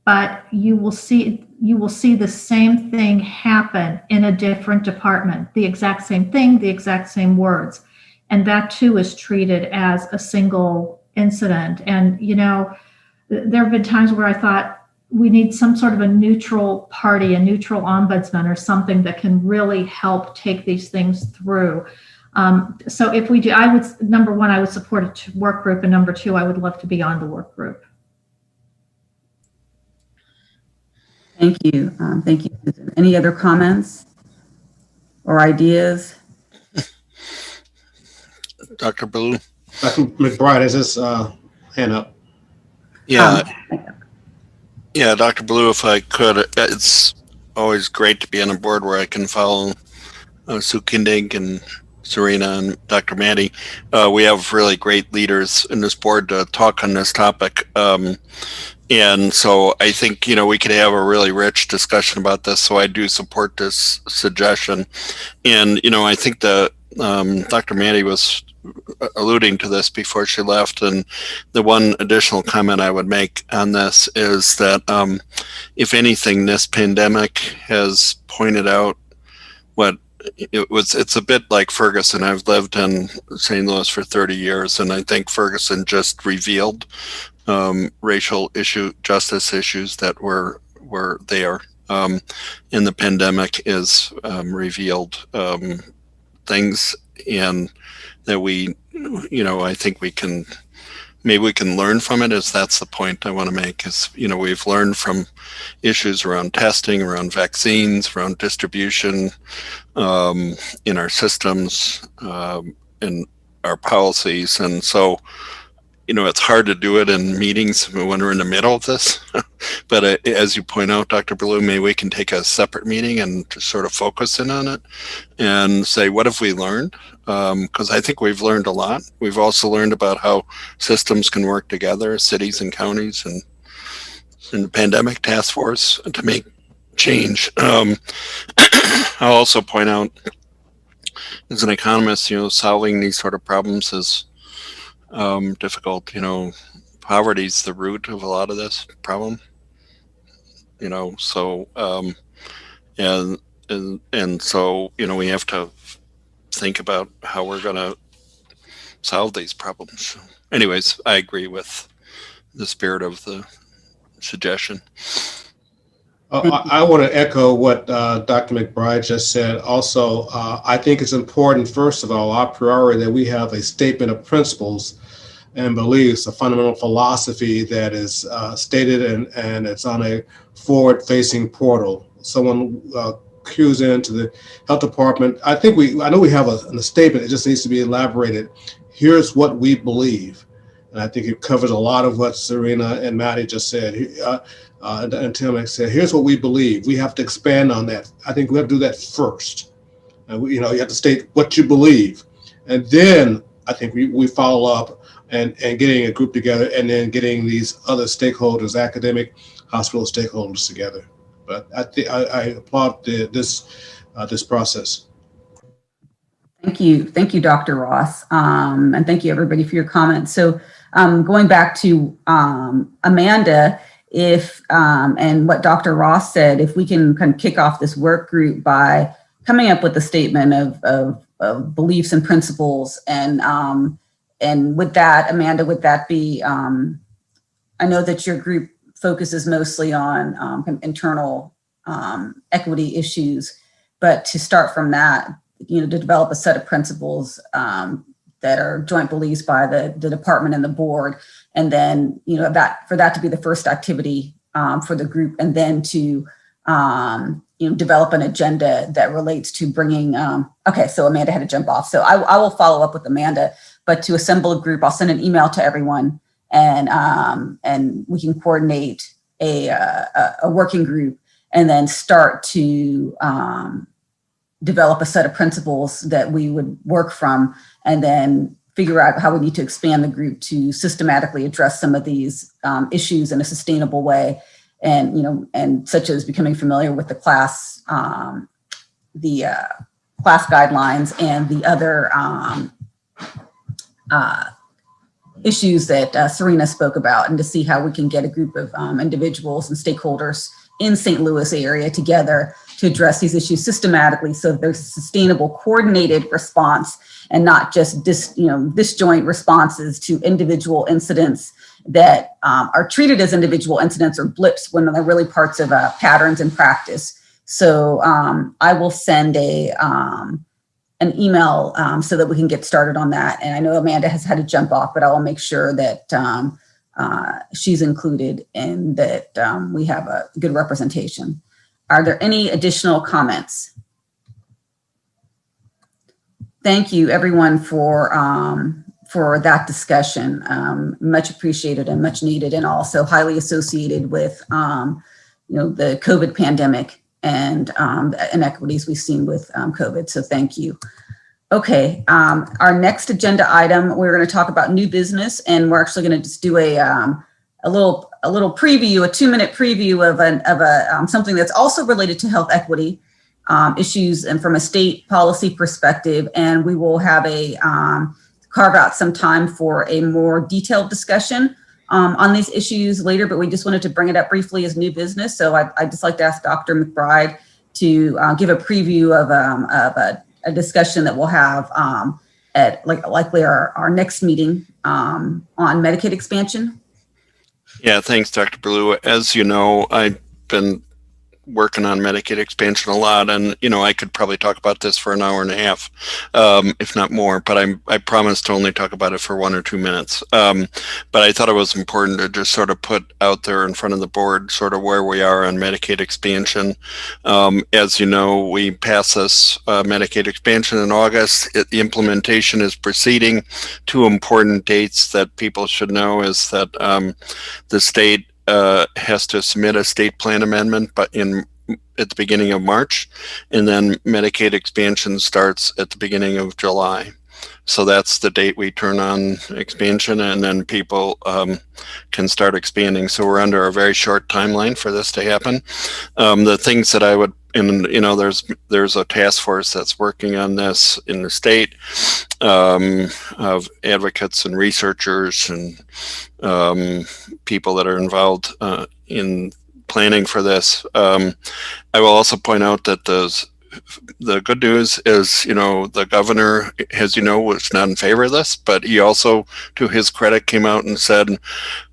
[SPEAKER 3] But you will see the same thing happen in a different department, the exact same thing, the exact same words, and that too is treated as a single incident. And there have been times where I thought, we need some sort of a neutral party, a neutral ombudsman or something that can really help take these things through. So if we do, number one, I would support a work group, and number two, I would love to be on the work group.
[SPEAKER 1] Thank you. Thank you, Susan. Any other comments or ideas?
[SPEAKER 8] Dr. Ballou?
[SPEAKER 2] Dr. McBride has his hand up.
[SPEAKER 8] Yeah. Yeah, Dr. Ballou, if I could, it's always great to be on a board where I can follow Sue Kindig and Serena and Dr. Maddie. We have really great leaders in this board to talk on this topic. And so I think, we could have a really rich discussion about this. So I do support this suggestion. And, I think that Dr. Maddie was alluding to this before she left, and the one additional comment I would make on this is that if anything, this pandemic has pointed out it's a bit like Ferguson. I've lived in St. Louis for 30 years, and I think Ferguson just revealed racial justice issues that were there, and the pandemic is revealed things and that we, I think maybe we can learn from it. Is that's the point I want to make is, we've learned from issues around testing, around vaccines, around distribution, in our systems, in our policies. And so, it's hard to do it in meetings when we're in the middle of this. But as you point out, Dr. Ballou, maybe we can take a separate meeting and just sort of focus in on it and say, what have we learned? Because I think we've learned a lot. We've also learned about how systems can work together, cities and counties and the pandemic task force to make change. I'll also point out, as an economist, solving these sort of problems is difficult. Poverty is the root of a lot of this problem. So and so we have to think about how we're going to solve these problems. Anyways, I agree with the spirit of the suggestion.
[SPEAKER 2] I want to echo what Dr. McBride just said. Also, I think it's important, first of all, a priori, that we have a statement of principles and beliefs, a fundamental philosophy that is stated and it's on a forward-facing portal. Someone cues into the health department. I know we have a statement. It just needs to be elaborated. Here's what we believe. And I think it covers a lot of what Serena and Maddie just said. And Tim said, here's what we believe. We have to expand on that. I think we have to do that first. And you have to state what you believe. And then I think we follow up and getting a group together and then getting these other stakeholders, academic, hospital stakeholders together. But I applaud this process.
[SPEAKER 1] Thank you, Dr. Ross, and thank you everybody for your comments. So going back to Amanda, if and what Dr. Ross said, if we can kind of kick off this work group by coming up with a statement of beliefs and principles, and with that, Amanda, would that be? I know that your group focuses mostly on internal equity issues, but to start from that, to develop a set of principles that are joint beliefs by the department and the board, and then for that to be the first activity for the group, and then to develop an agenda that relates to bringing. Okay, so Amanda had to jump off, so I will follow up with Amanda. But to assemble a group, I'll send an email to everyone, and we can coordinate a working group, and then start to develop a set of principles that we would work from, and then figure out how we need to expand the group to systematically address some of these issues in a sustainable way, and such as becoming familiar with the class guidelines and the other issues that Serena spoke about, and to see how we can get a group of individuals and stakeholders in St. Louis area together to address these issues systematically, so that there's a sustainable, coordinated response, and not just disjoint responses to individual incidents that are treated as individual incidents or blips when they're really parts of patterns in practice. So I will send an email so that we can get started on that. And I know Amanda has had to jump off, but I will make sure that she's included and that we have a good representation. Are there any additional comments? Thank you, everyone, for that discussion. Much appreciated and much needed, and also highly associated with the COVID pandemic and inequities we've seen with COVID. So thank you. Okay, our next agenda item, we're going to talk about new business, and we're actually going to just do a little preview, a 2-minute preview of something that's also related to health equity issues and from a state policy perspective. And we will have carve out some time for a more detailed discussion on these issues later, but we just wanted to bring it up briefly as new business. So I'd just like to ask Dr. McBride to give a preview of a discussion that we'll have at likely our next meeting on Medicaid expansion.
[SPEAKER 8] Yeah, thanks, Dr. Ballou. As you know, I've been working on Medicaid expansion a lot, and I could probably talk about this for an hour and a half, if not more. But I promised to only talk about it for 1 or 2 minutes. But I thought it was important to just sort of put out there in front of the board sort of where we are on Medicaid expansion. As you know, we passed this Medicaid expansion in August. The implementation is proceeding. 2 important dates that people should know is that the state has to submit a state plan amendment, but at the beginning of March, and then Medicaid expansion starts at the beginning of July. So that's the date we turn on expansion, and then people can start expanding. So we're under a very short timeline for this to happen. The things that I would, and there's a task force that's working on this in the state, of advocates and researchers and people that are involved in planning for this. I will also point out that the good news is, the governor, as you know, was not in favor of this, but he also, to his credit, came out and said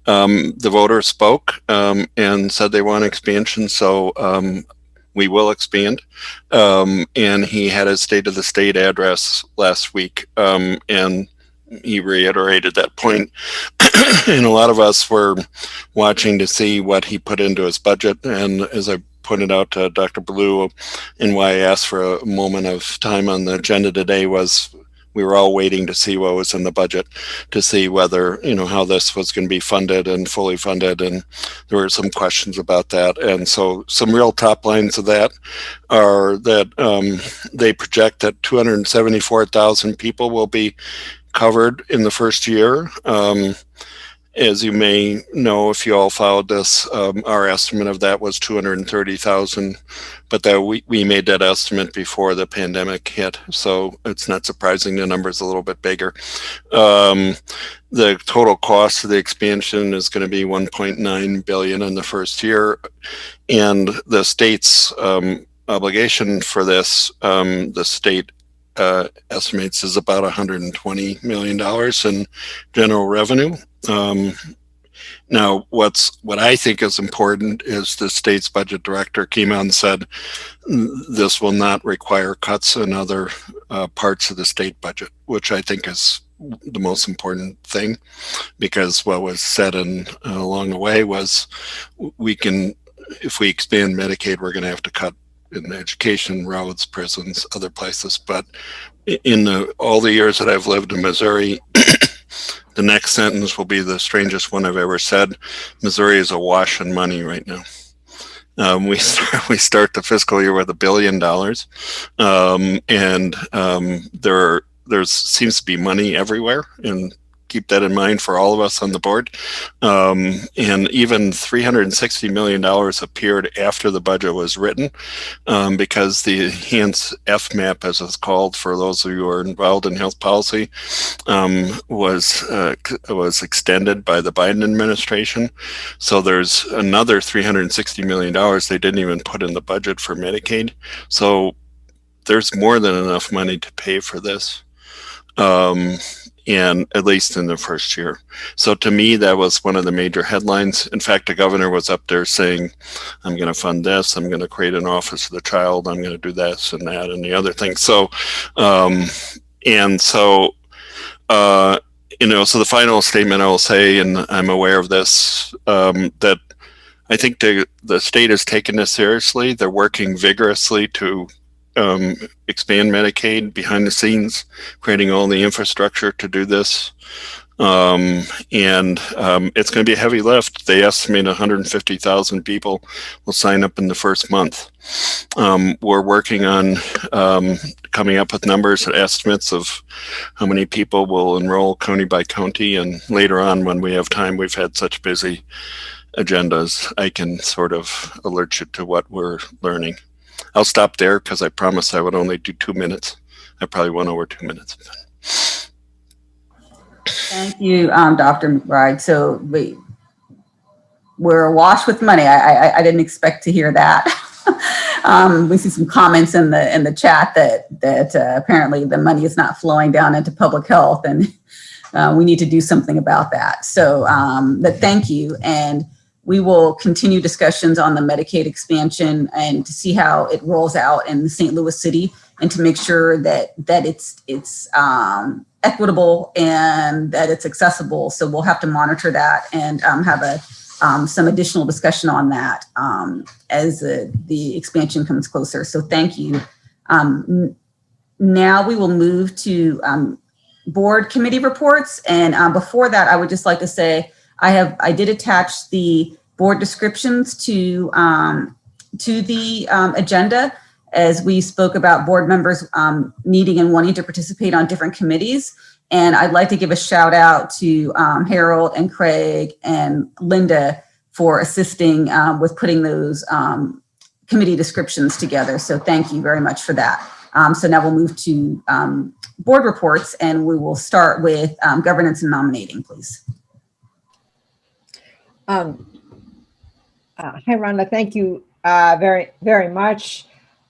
[SPEAKER 8] the voters spoke and said they want expansion. So we will expand. And he had his State of the State address last week, and he reiterated that point. And a lot of us were watching to see what he put into his budget. And as I pointed out to Dr. Blue, and why I asked for a moment of time on the agenda today, was we were all waiting to see what was in the budget, to see whether, how this was going to be funded and fully funded. And there were some questions about that. And so some real top lines of that are that they project that 274,000 people will be covered in the first year. As you may know, if you all followed this, our estimate of that was 230,000, but that we made that estimate before the pandemic hit. So it's not surprising the number's a little bit bigger. The total cost of the expansion is going to be $1.9 billion in the first year. And the state's obligation for this, the state estimates is about $120 million in general revenue. Now, what I think is important is the state's budget director came out and said this will not require cuts in other parts of the state budget, which I think is the most important thing, because what was said along the way was if we expand Medicaid, we're going to have to cut in education, roads, prisons, other places. But in all the years that I've lived in Missouri, the next sentence will be the strangest one I've ever said. Missouri is awash in money right now. We start the fiscal year with $1 billion, and there seems to be money everywhere, and keep that in mind for all of us on the board. And even $360 million appeared after the budget was written, because the enhanced FMAP, as it's called for those of you who are involved in health policy, was extended by the Biden administration. So there's another $360 million they didn't even put in the budget for Medicaid. So there's more than enough money to pay for this. And at least in the first year. So to me, that was one of the major headlines. In fact, the governor was up there saying, I'm going to fund this, I'm going to create an office of the child, I'm going to do this and that and the other thing. So, so the final statement I will say, and I'm aware of this, that I think the state has taken this seriously. They're working vigorously to expand Medicaid behind the scenes, creating all the infrastructure to do this. And it's going to be a heavy lift. They estimate 150,000 people will sign up in the first month. We're working on coming up with numbers and estimates of how many people will enroll county by county. And later on, when we have time, we've had such busy agendas, I can sort of alert you to what we're learning. I'll stop there because I promised I would only do 2 minutes. I probably went over 2 minutes.
[SPEAKER 1] Thank you, Dr. McBride. So we're awash with money. I didn't expect to hear that. We see some comments in the chat that apparently the money is not flowing down into public health, and we need to do something about that. So, but thank you. And we will continue discussions on the Medicaid expansion and to see how it rolls out in St. Louis City, and to make sure that it's equitable and that it's accessible. So we'll have to monitor that and have some additional discussion on that as the expansion comes closer. So thank you. Now we will move to board committee reports. And before that, I would just like to say I did attach the board descriptions to the agenda, as we spoke about board members needing and wanting to participate on different committees. And I'd like to give a shout out to Harold and Craig and Linda for assisting with putting those committee descriptions together. So thank you very much for that. So now we'll move to board reports, and we will start with governance and nominating, please.
[SPEAKER 11] Hi, Rhonda. Thank you very, very much.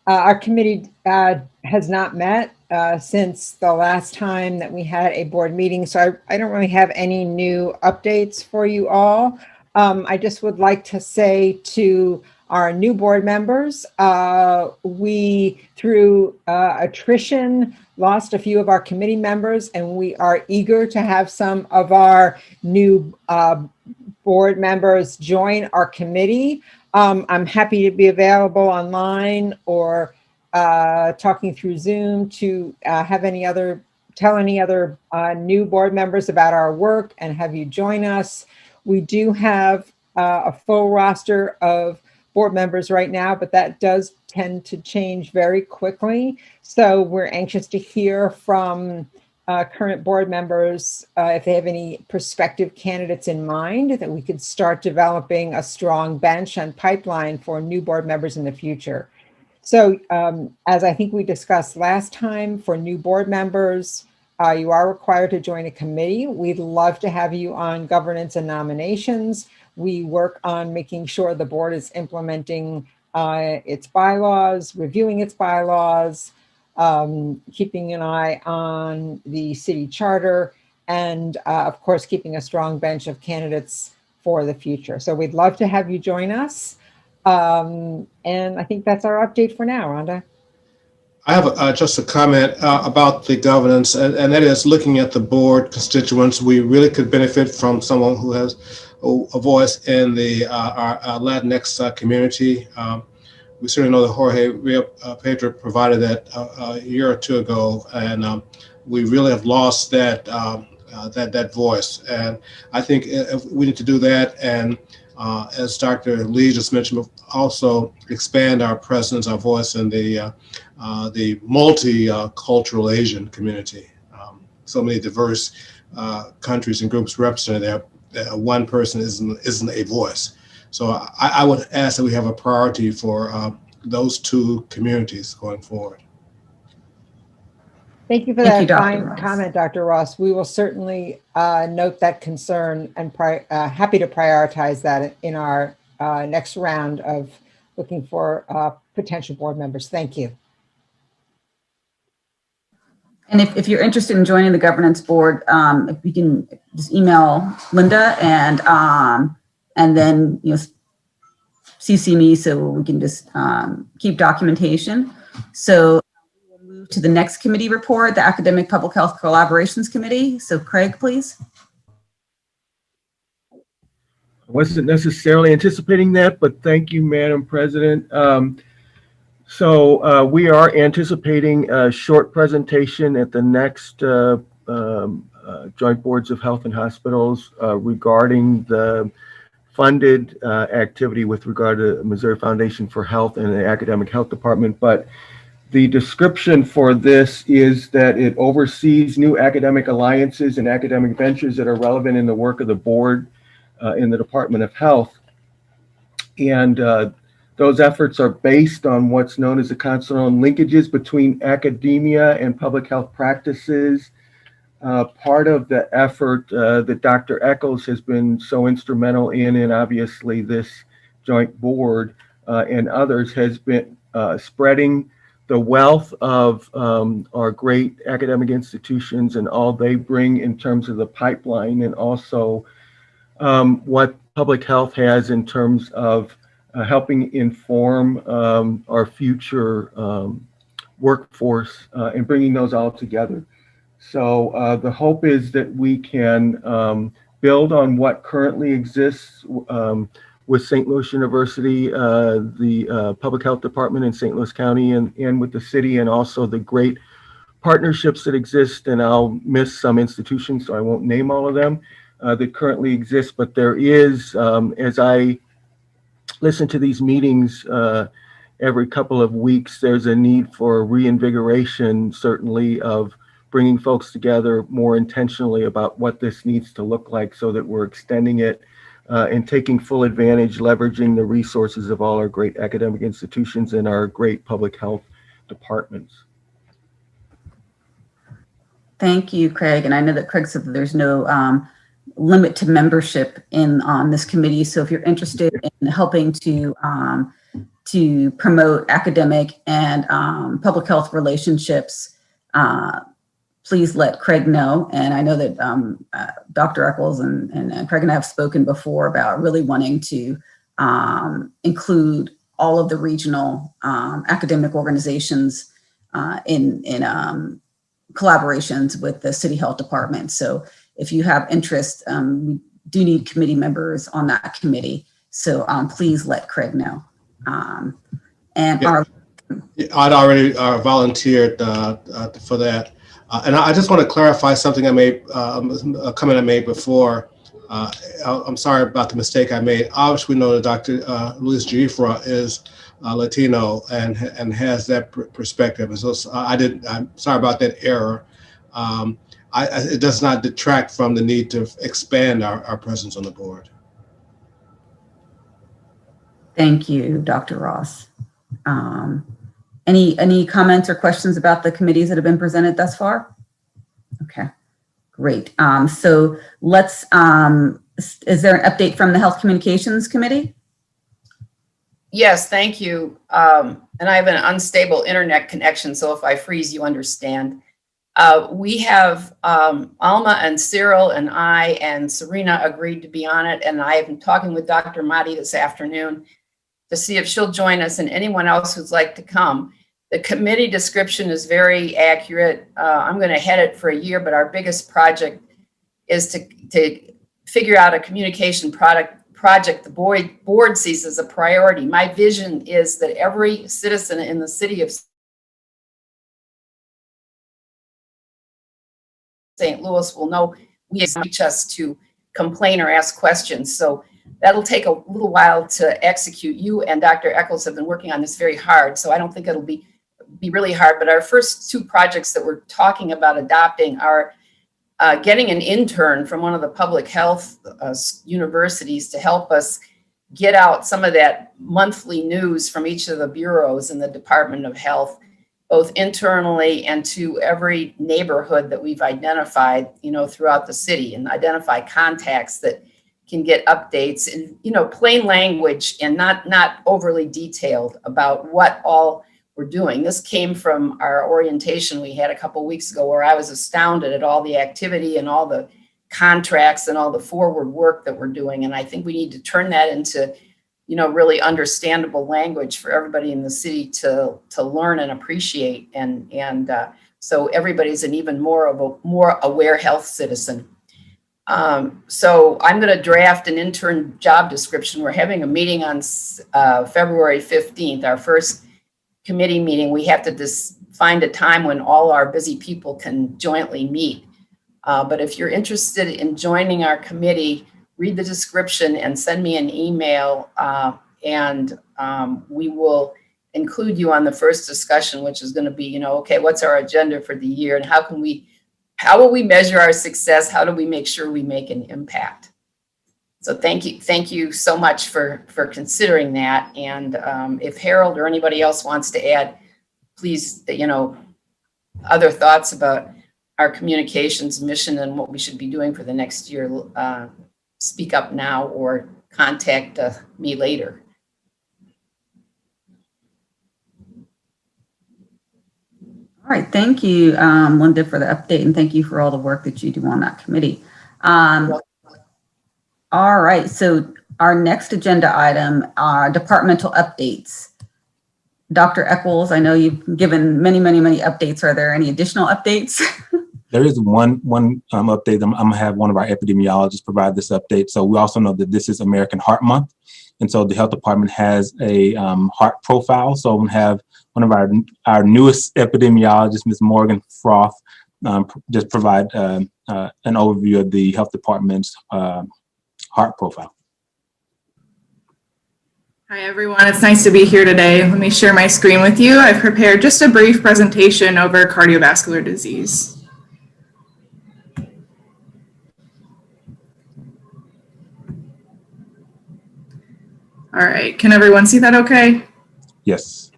[SPEAKER 11] Our committee has not met since the last time that we had a board meeting, so I don't really have any new updates for you all. I just would like to say to our new board members, we, through attrition, lost a few of our committee members, and we are eager to have some of our new board members join our committee. I'm happy to be available online or talking through Zoom to tell any other new board members about our work and have you join us. We do have a full roster of board members right now, but that does tend to change very quickly. So we're anxious to hear from current board members if they have any prospective candidates in mind, that we could start developing a strong bench and pipeline for new board members in the future. So as I think we discussed last time, for new board members, you are required to join a committee. We'd love to have you on governance and nominations. We work on making sure the board is implementing its bylaws, reviewing its bylaws, keeping an eye on the city charter, and of course, keeping a strong bench of candidates for the future. So we'd love to have you join us. And I think that's our update for now, Rhonda.
[SPEAKER 2] I have just a comment about the governance, and that is looking at the board constituents. We really could benefit from someone who has a voice in the our Latinx community. We certainly know that Jorge Pedro provided that a year or two ago, and we really have lost that that voice. And I think we need to do that, and as Dr. Lee just mentioned, also expand our presence, our voice in the multicultural Asian community. So many diverse countries and groups represented there. One person isn't a voice. So I would ask that we have a priority for those two communities going forward.
[SPEAKER 11] Thank you for that fine comment, Dr. Ross. We will certainly note that concern and happy to prioritize that in our next round of looking for potential board members. Thank you.
[SPEAKER 1] And if you're interested in joining the governance board, if you can just email Linda and then CC me so we can just keep documentation. So we'll move to the next committee report, the Academic Public Health Collaborations Committee. So Craig, please.
[SPEAKER 12] I wasn't necessarily anticipating that, but thank you, Madam President. So we are anticipating a short presentation at the next Joint Boards of Health and Hospitals regarding the funded activity with regard to Missouri Foundation for Health and the Academic Health Department. But the description for this is that it oversees new academic alliances and academic ventures that are relevant in the work of the board in the Department of Health. And those efforts are based on what's known as the continental linkages between academia and public health practices. Part of the effort that Dr. Eccles has been so instrumental in, and obviously this joint board and others, has been spreading the wealth of our great academic institutions and all they bring in terms of the pipeline, and also what public health has in terms of helping inform our future workforce and bringing those all together. So the hope is that we can build on what currently exists with St. Louis University, the Public Health Department in St. Louis County, and with the city, and also the great partnerships that exist. And I'll miss some institutions, so I won't name all of them that currently exist. But there is, as I listen to these meetings every couple of weeks, there's a need for reinvigoration, certainly, of bringing folks together more intentionally about what this needs to look like, so that we're extending it and taking full advantage, leveraging the resources of all our great academic institutions and our great public health departments.
[SPEAKER 1] Thank you, Craig. And I know that Craig said that there's no limit to membership on this committee. So if you're interested in helping to promote academic and public health relationships, please let Craig know. And I know that Dr. Eccles and Craig and I have spoken before about really wanting to include all of the regional academic organizations in collaborations with the city health department. So if you have interest, we do need committee members on that committee. So please let Craig know. And
[SPEAKER 2] yeah. I'd already volunteered for that. And I just want to clarify something I made, a comment I made before. I'm sorry about the mistake I made. Obviously, we know that Dr. Luis Giuffra is Latino and has that perspective. And so I'm sorry about that error. It does not detract from the need to expand our presence on the board.
[SPEAKER 1] Thank you, Dr. Ross. Any comments or questions about the committees that have been presented thus far? Okay, great. So let's, is there an update from the Health Communications Committee?
[SPEAKER 7] Yes, thank you. And I have an unstable internet connection, so if I freeze, you understand. We have Alma and Cyril and I and Serena agreed to be on it, and I have been talking with Dr. Mahdi this afternoon to see if she'll join us, and anyone else who'd like to come. The committee description is very accurate. I'm going to head it for a year, but our biggest project is to figure out a communication project the board sees as a priority. My vision is that every citizen in the city of St. Louis will know we reach us to complain or ask questions. So that'll take a little while to execute. You and Dr. Eccles have been working on this very hard, so I don't think it'll be really hard. But our first two projects that we're talking about adopting are getting an intern from one of the public health universities to help us get out some of that monthly news from each of the bureaus in the Department of Health, both internally and to every neighborhood that we've identified, throughout the city, and identify contacts that can get updates in, plain language and not overly detailed about what all we're doing. This came from our orientation we had a couple of weeks ago, where I was astounded at all the activity and all the contracts and all the forward work that we're doing. And I think we need to turn that into, really understandable language for everybody in the city to learn and appreciate. And so everybody's an even more aware health citizen. So I'm going to draft an intern job description. We're having a meeting on February 15th, our first committee meeting. We have to find a time when all our busy people can jointly meet. But if you're interested in joining our committee, read the description and send me an email, and we will include you on the first discussion, which is going to be, okay, what's our agenda for the year, and how will we measure our success? How do we make sure we make an impact? So thank you so much for considering that. And if Harold or anybody else wants to add, please, other thoughts about our communications mission and what we should be doing for the next year, speak up now or contact me later.
[SPEAKER 1] All right, thank you, Linda, for the update, and thank you for all the work that you do on that committee. All right, so Our next agenda item are departmental updates. Dr. Eccles, I know you've given many updates. Are there any additional updates?
[SPEAKER 4] There is one update. I'm gonna have one of our epidemiologists provide this update. So we also know that this is American Heart Month. And so the health department has a heart profile. So I'm gonna have one of our newest epidemiologists, Ms. Morgan Froth, just provide an overview of the health department's heart profile.
[SPEAKER 13] Hi everyone, it's nice to be here today. Let me share my screen with you. I've prepared just a brief presentation over cardiovascular disease. All right, can everyone see that okay?
[SPEAKER 4] Yes.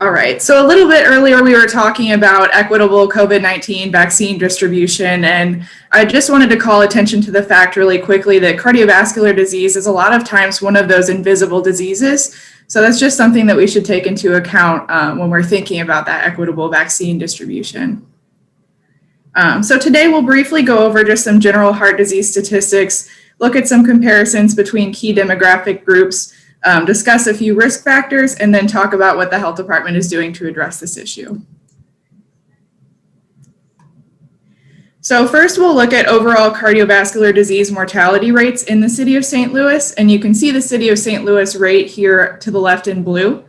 [SPEAKER 13] All right, so a little bit earlier we were talking about equitable COVID-19 vaccine distribution, and I just wanted to call attention to the fact really quickly that cardiovascular disease is a lot of times one of those invisible diseases. So that's just something that we should take into account when we're thinking about that equitable vaccine distribution. So today we'll briefly go over just some general heart disease statistics, look at some comparisons between key demographic groups, discuss a few risk factors, and then talk about what the health department is doing to address this issue. So first we'll look at overall cardiovascular disease mortality rates in the city of St. Louis, and you can see the city of St. Louis rate here to the left in blue.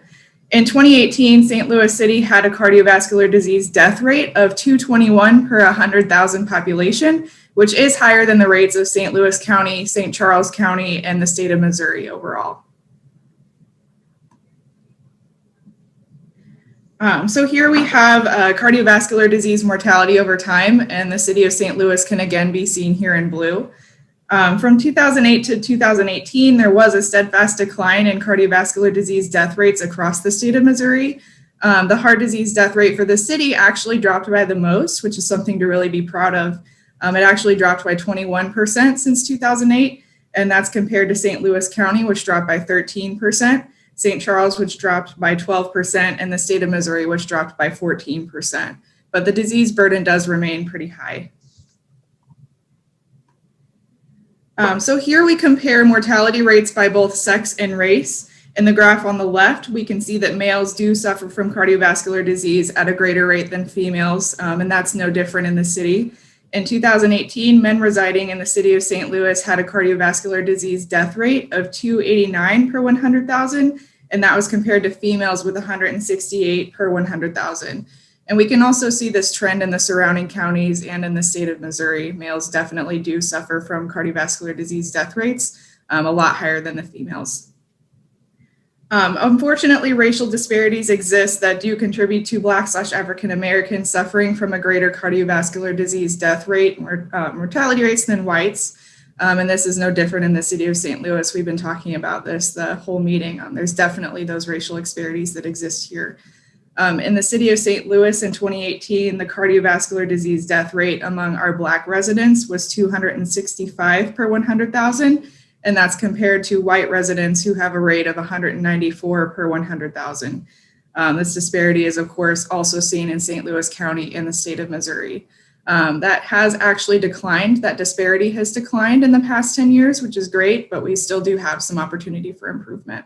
[SPEAKER 13] In 2018, St. Louis City had a cardiovascular disease death rate of 221 per 100,000 population, which is higher than the rates of St. Louis County, St. Charles County, and the state of Missouri overall. So here we have cardiovascular disease mortality over time, and the city of St. Louis can again be seen here in blue. From 2008 to 2018, there was a steadfast decline in cardiovascular disease death rates across the state of Missouri. The heart disease death rate for the city actually dropped by the most, which is something to really be proud of. It actually dropped by 21% since 2008, and that's compared to St. Louis County, which dropped by 13%. St. Charles, which dropped by 12%, and the state of Missouri, which dropped by 14%. But the disease burden does remain pretty high. So here we compare mortality rates by both sex and race. In the graph on the left, we can see that males do suffer from cardiovascular disease at a greater rate than females, and that's no different in the city. In 2018, men residing in the city of St. Louis had a cardiovascular disease death rate of 289 per 100,000, and that was compared to females with 168 per 100,000. And we can also see this trend in the surrounding counties and in the state of Missouri. Males definitely do suffer from cardiovascular disease death rates, a lot higher than the females. Unfortunately, racial disparities exist that do contribute to Black/African Americans suffering from a greater cardiovascular disease death rate or mortality rates than whites. And this is no different in the city of St. Louis. We've been talking about this the whole meeting. There's definitely those racial disparities that exist here. In the city of St. Louis in 2018, the cardiovascular disease death rate among our Black residents was 265 per 100,000. And that's compared to white residents who have a rate of 194 per 100,000. This disparity is, of course, also seen in St. Louis County in the state of Missouri. That has actually declined. That disparity has declined in the past 10 years, which is great, but we still do have some opportunity for improvement.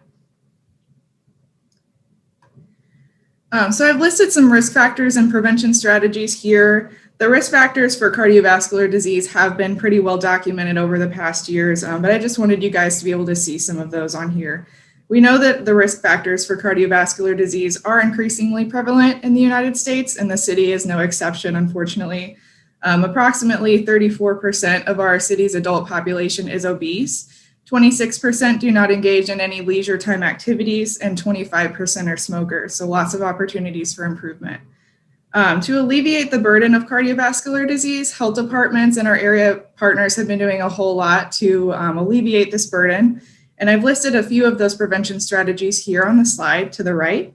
[SPEAKER 13] So I've listed some risk factors and prevention strategies here. The risk factors for cardiovascular disease have been pretty well documented over the past years, but I just wanted you guys to be able to see some of those on here. We know that the risk factors for cardiovascular disease are increasingly prevalent in the United States, and the city is no exception, unfortunately. Approximately 34% of our city's adult population is obese. 26% do not engage in any leisure time activities, and 25% are smokers, so lots of opportunities for improvement. To alleviate the burden of cardiovascular disease, health departments and our area partners have been doing a whole lot to alleviate this burden. And I've listed a few of those prevention strategies here on the slide to the right.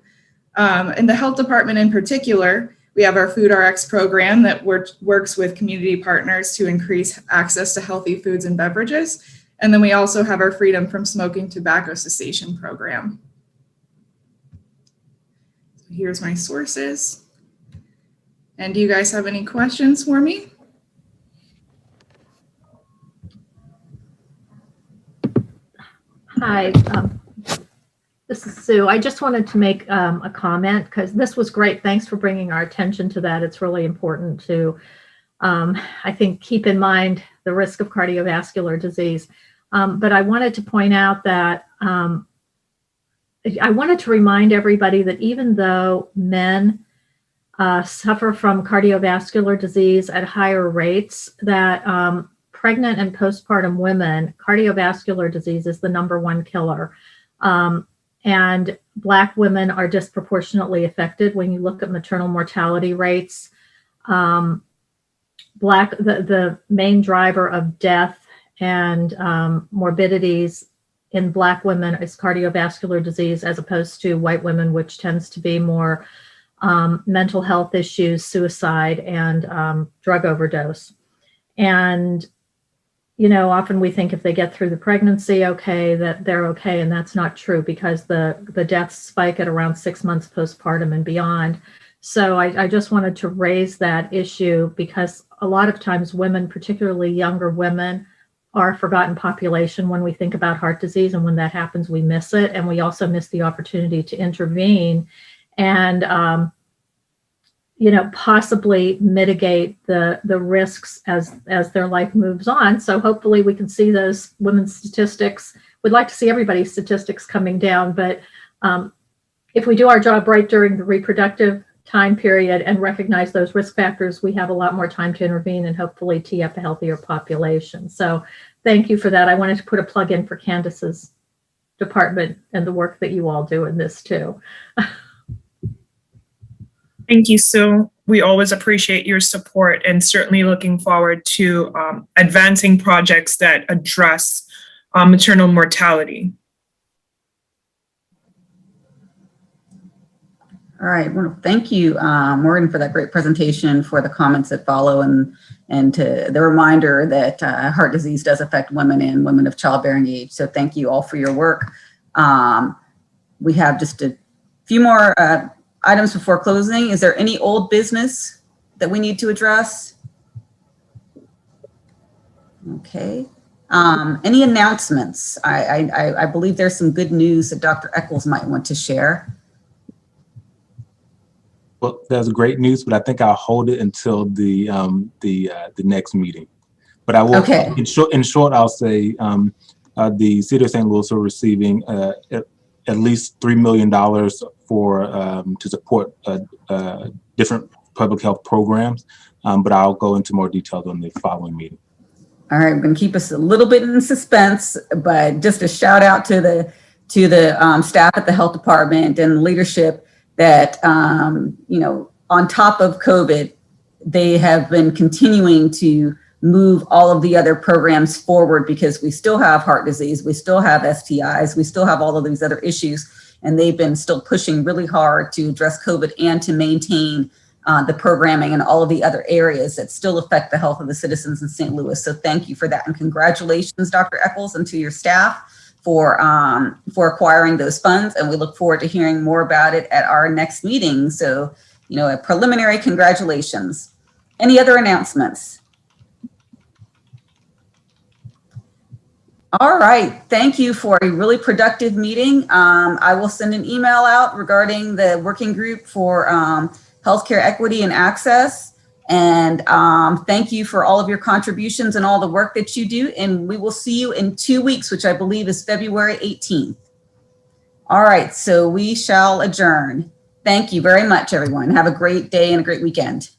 [SPEAKER 13] In the health department in particular, we have our Food RX program that works with community partners to increase access to healthy foods and beverages. And then we also have our Freedom from Smoking Tobacco Cessation program. So here's my sources. And do you guys have any questions for me?
[SPEAKER 3] Hi, this is Sue. I just wanted to make a comment because this was great. Thanks for bringing our attention to that. It's really important to, I think, keep in mind the risk of cardiovascular disease. But I wanted to point out that I wanted to remind everybody that even though men suffer from cardiovascular disease at higher rates, that pregnant and postpartum women, cardiovascular disease is the number 1 killer. And Black women are disproportionately affected when you look at maternal mortality rates. The main driver of death and morbidities in Black women is cardiovascular disease, as opposed to white women, which tends to be more mental health issues, suicide, and drug overdose. And, you know, often we think if they get through the pregnancy, okay, that they're okay. And that's not true, because the deaths spike at around 6 months postpartum and beyond. So I just wanted to raise that issue, because a lot of times women, particularly younger women, are a forgotten population when we think about heart disease. And when that happens, we miss it. And we also miss the opportunity to intervene and, you know, possibly mitigate the risks as their life moves on. So hopefully we can see those women's statistics. We'd like to see everybody's statistics coming down, but if we do our job right during the reproductive time period and recognize those risk factors, we have a lot more time to intervene and hopefully tee up a healthier population. So thank you for that. I wanted to put a plug in for Candace's department and the work that you all do in this too.
[SPEAKER 14] Thank you, Sue. We always appreciate your support, and certainly looking forward to advancing projects that address maternal mortality.
[SPEAKER 1] All right. Well, thank you, Morgan, for that great presentation, for the comments that follow, and to the reminder that heart disease does affect women and women of childbearing age. So thank you all for your work. We have just a few more items before closing. Is there any old business that we need to address? Okay. Any announcements? I believe there's some good news that Dr. Eccles might want to share.
[SPEAKER 4] Well, there's great news, but I think I'll hold it until the next meeting. But I will,
[SPEAKER 1] okay.
[SPEAKER 4] In short, I'll say the City of St. Louis are receiving at least $3 million for to support different public health programs, but I'll go into more details on the following meeting.
[SPEAKER 1] All right, we're going to keep us a little bit in suspense, but just a shout out to the staff at the health department and leadership that you know, on top of COVID, they have been continuing to move all of the other programs forward, because we still have heart disease, we still have STIs, we still have all of these other issues, and they've been still pushing really hard to address COVID and to maintain the programming and all of the other areas that still affect the health of the citizens in St. Louis. So thank you for that, and congratulations, Dr. Eccles, and to your staff for acquiring those funds, and we look forward to hearing more about it at our next meeting. So, you know, a preliminary congratulations. Any other announcements? All right, thank you for a really productive meeting. I will send an email out regarding the working group for healthcare equity and access. And thank you for all of your contributions and all the work that you do. And we will see you in 2 weeks, which I believe is February 18th. All right, so we shall adjourn. Thank you very much, everyone. Have a great day and a great weekend.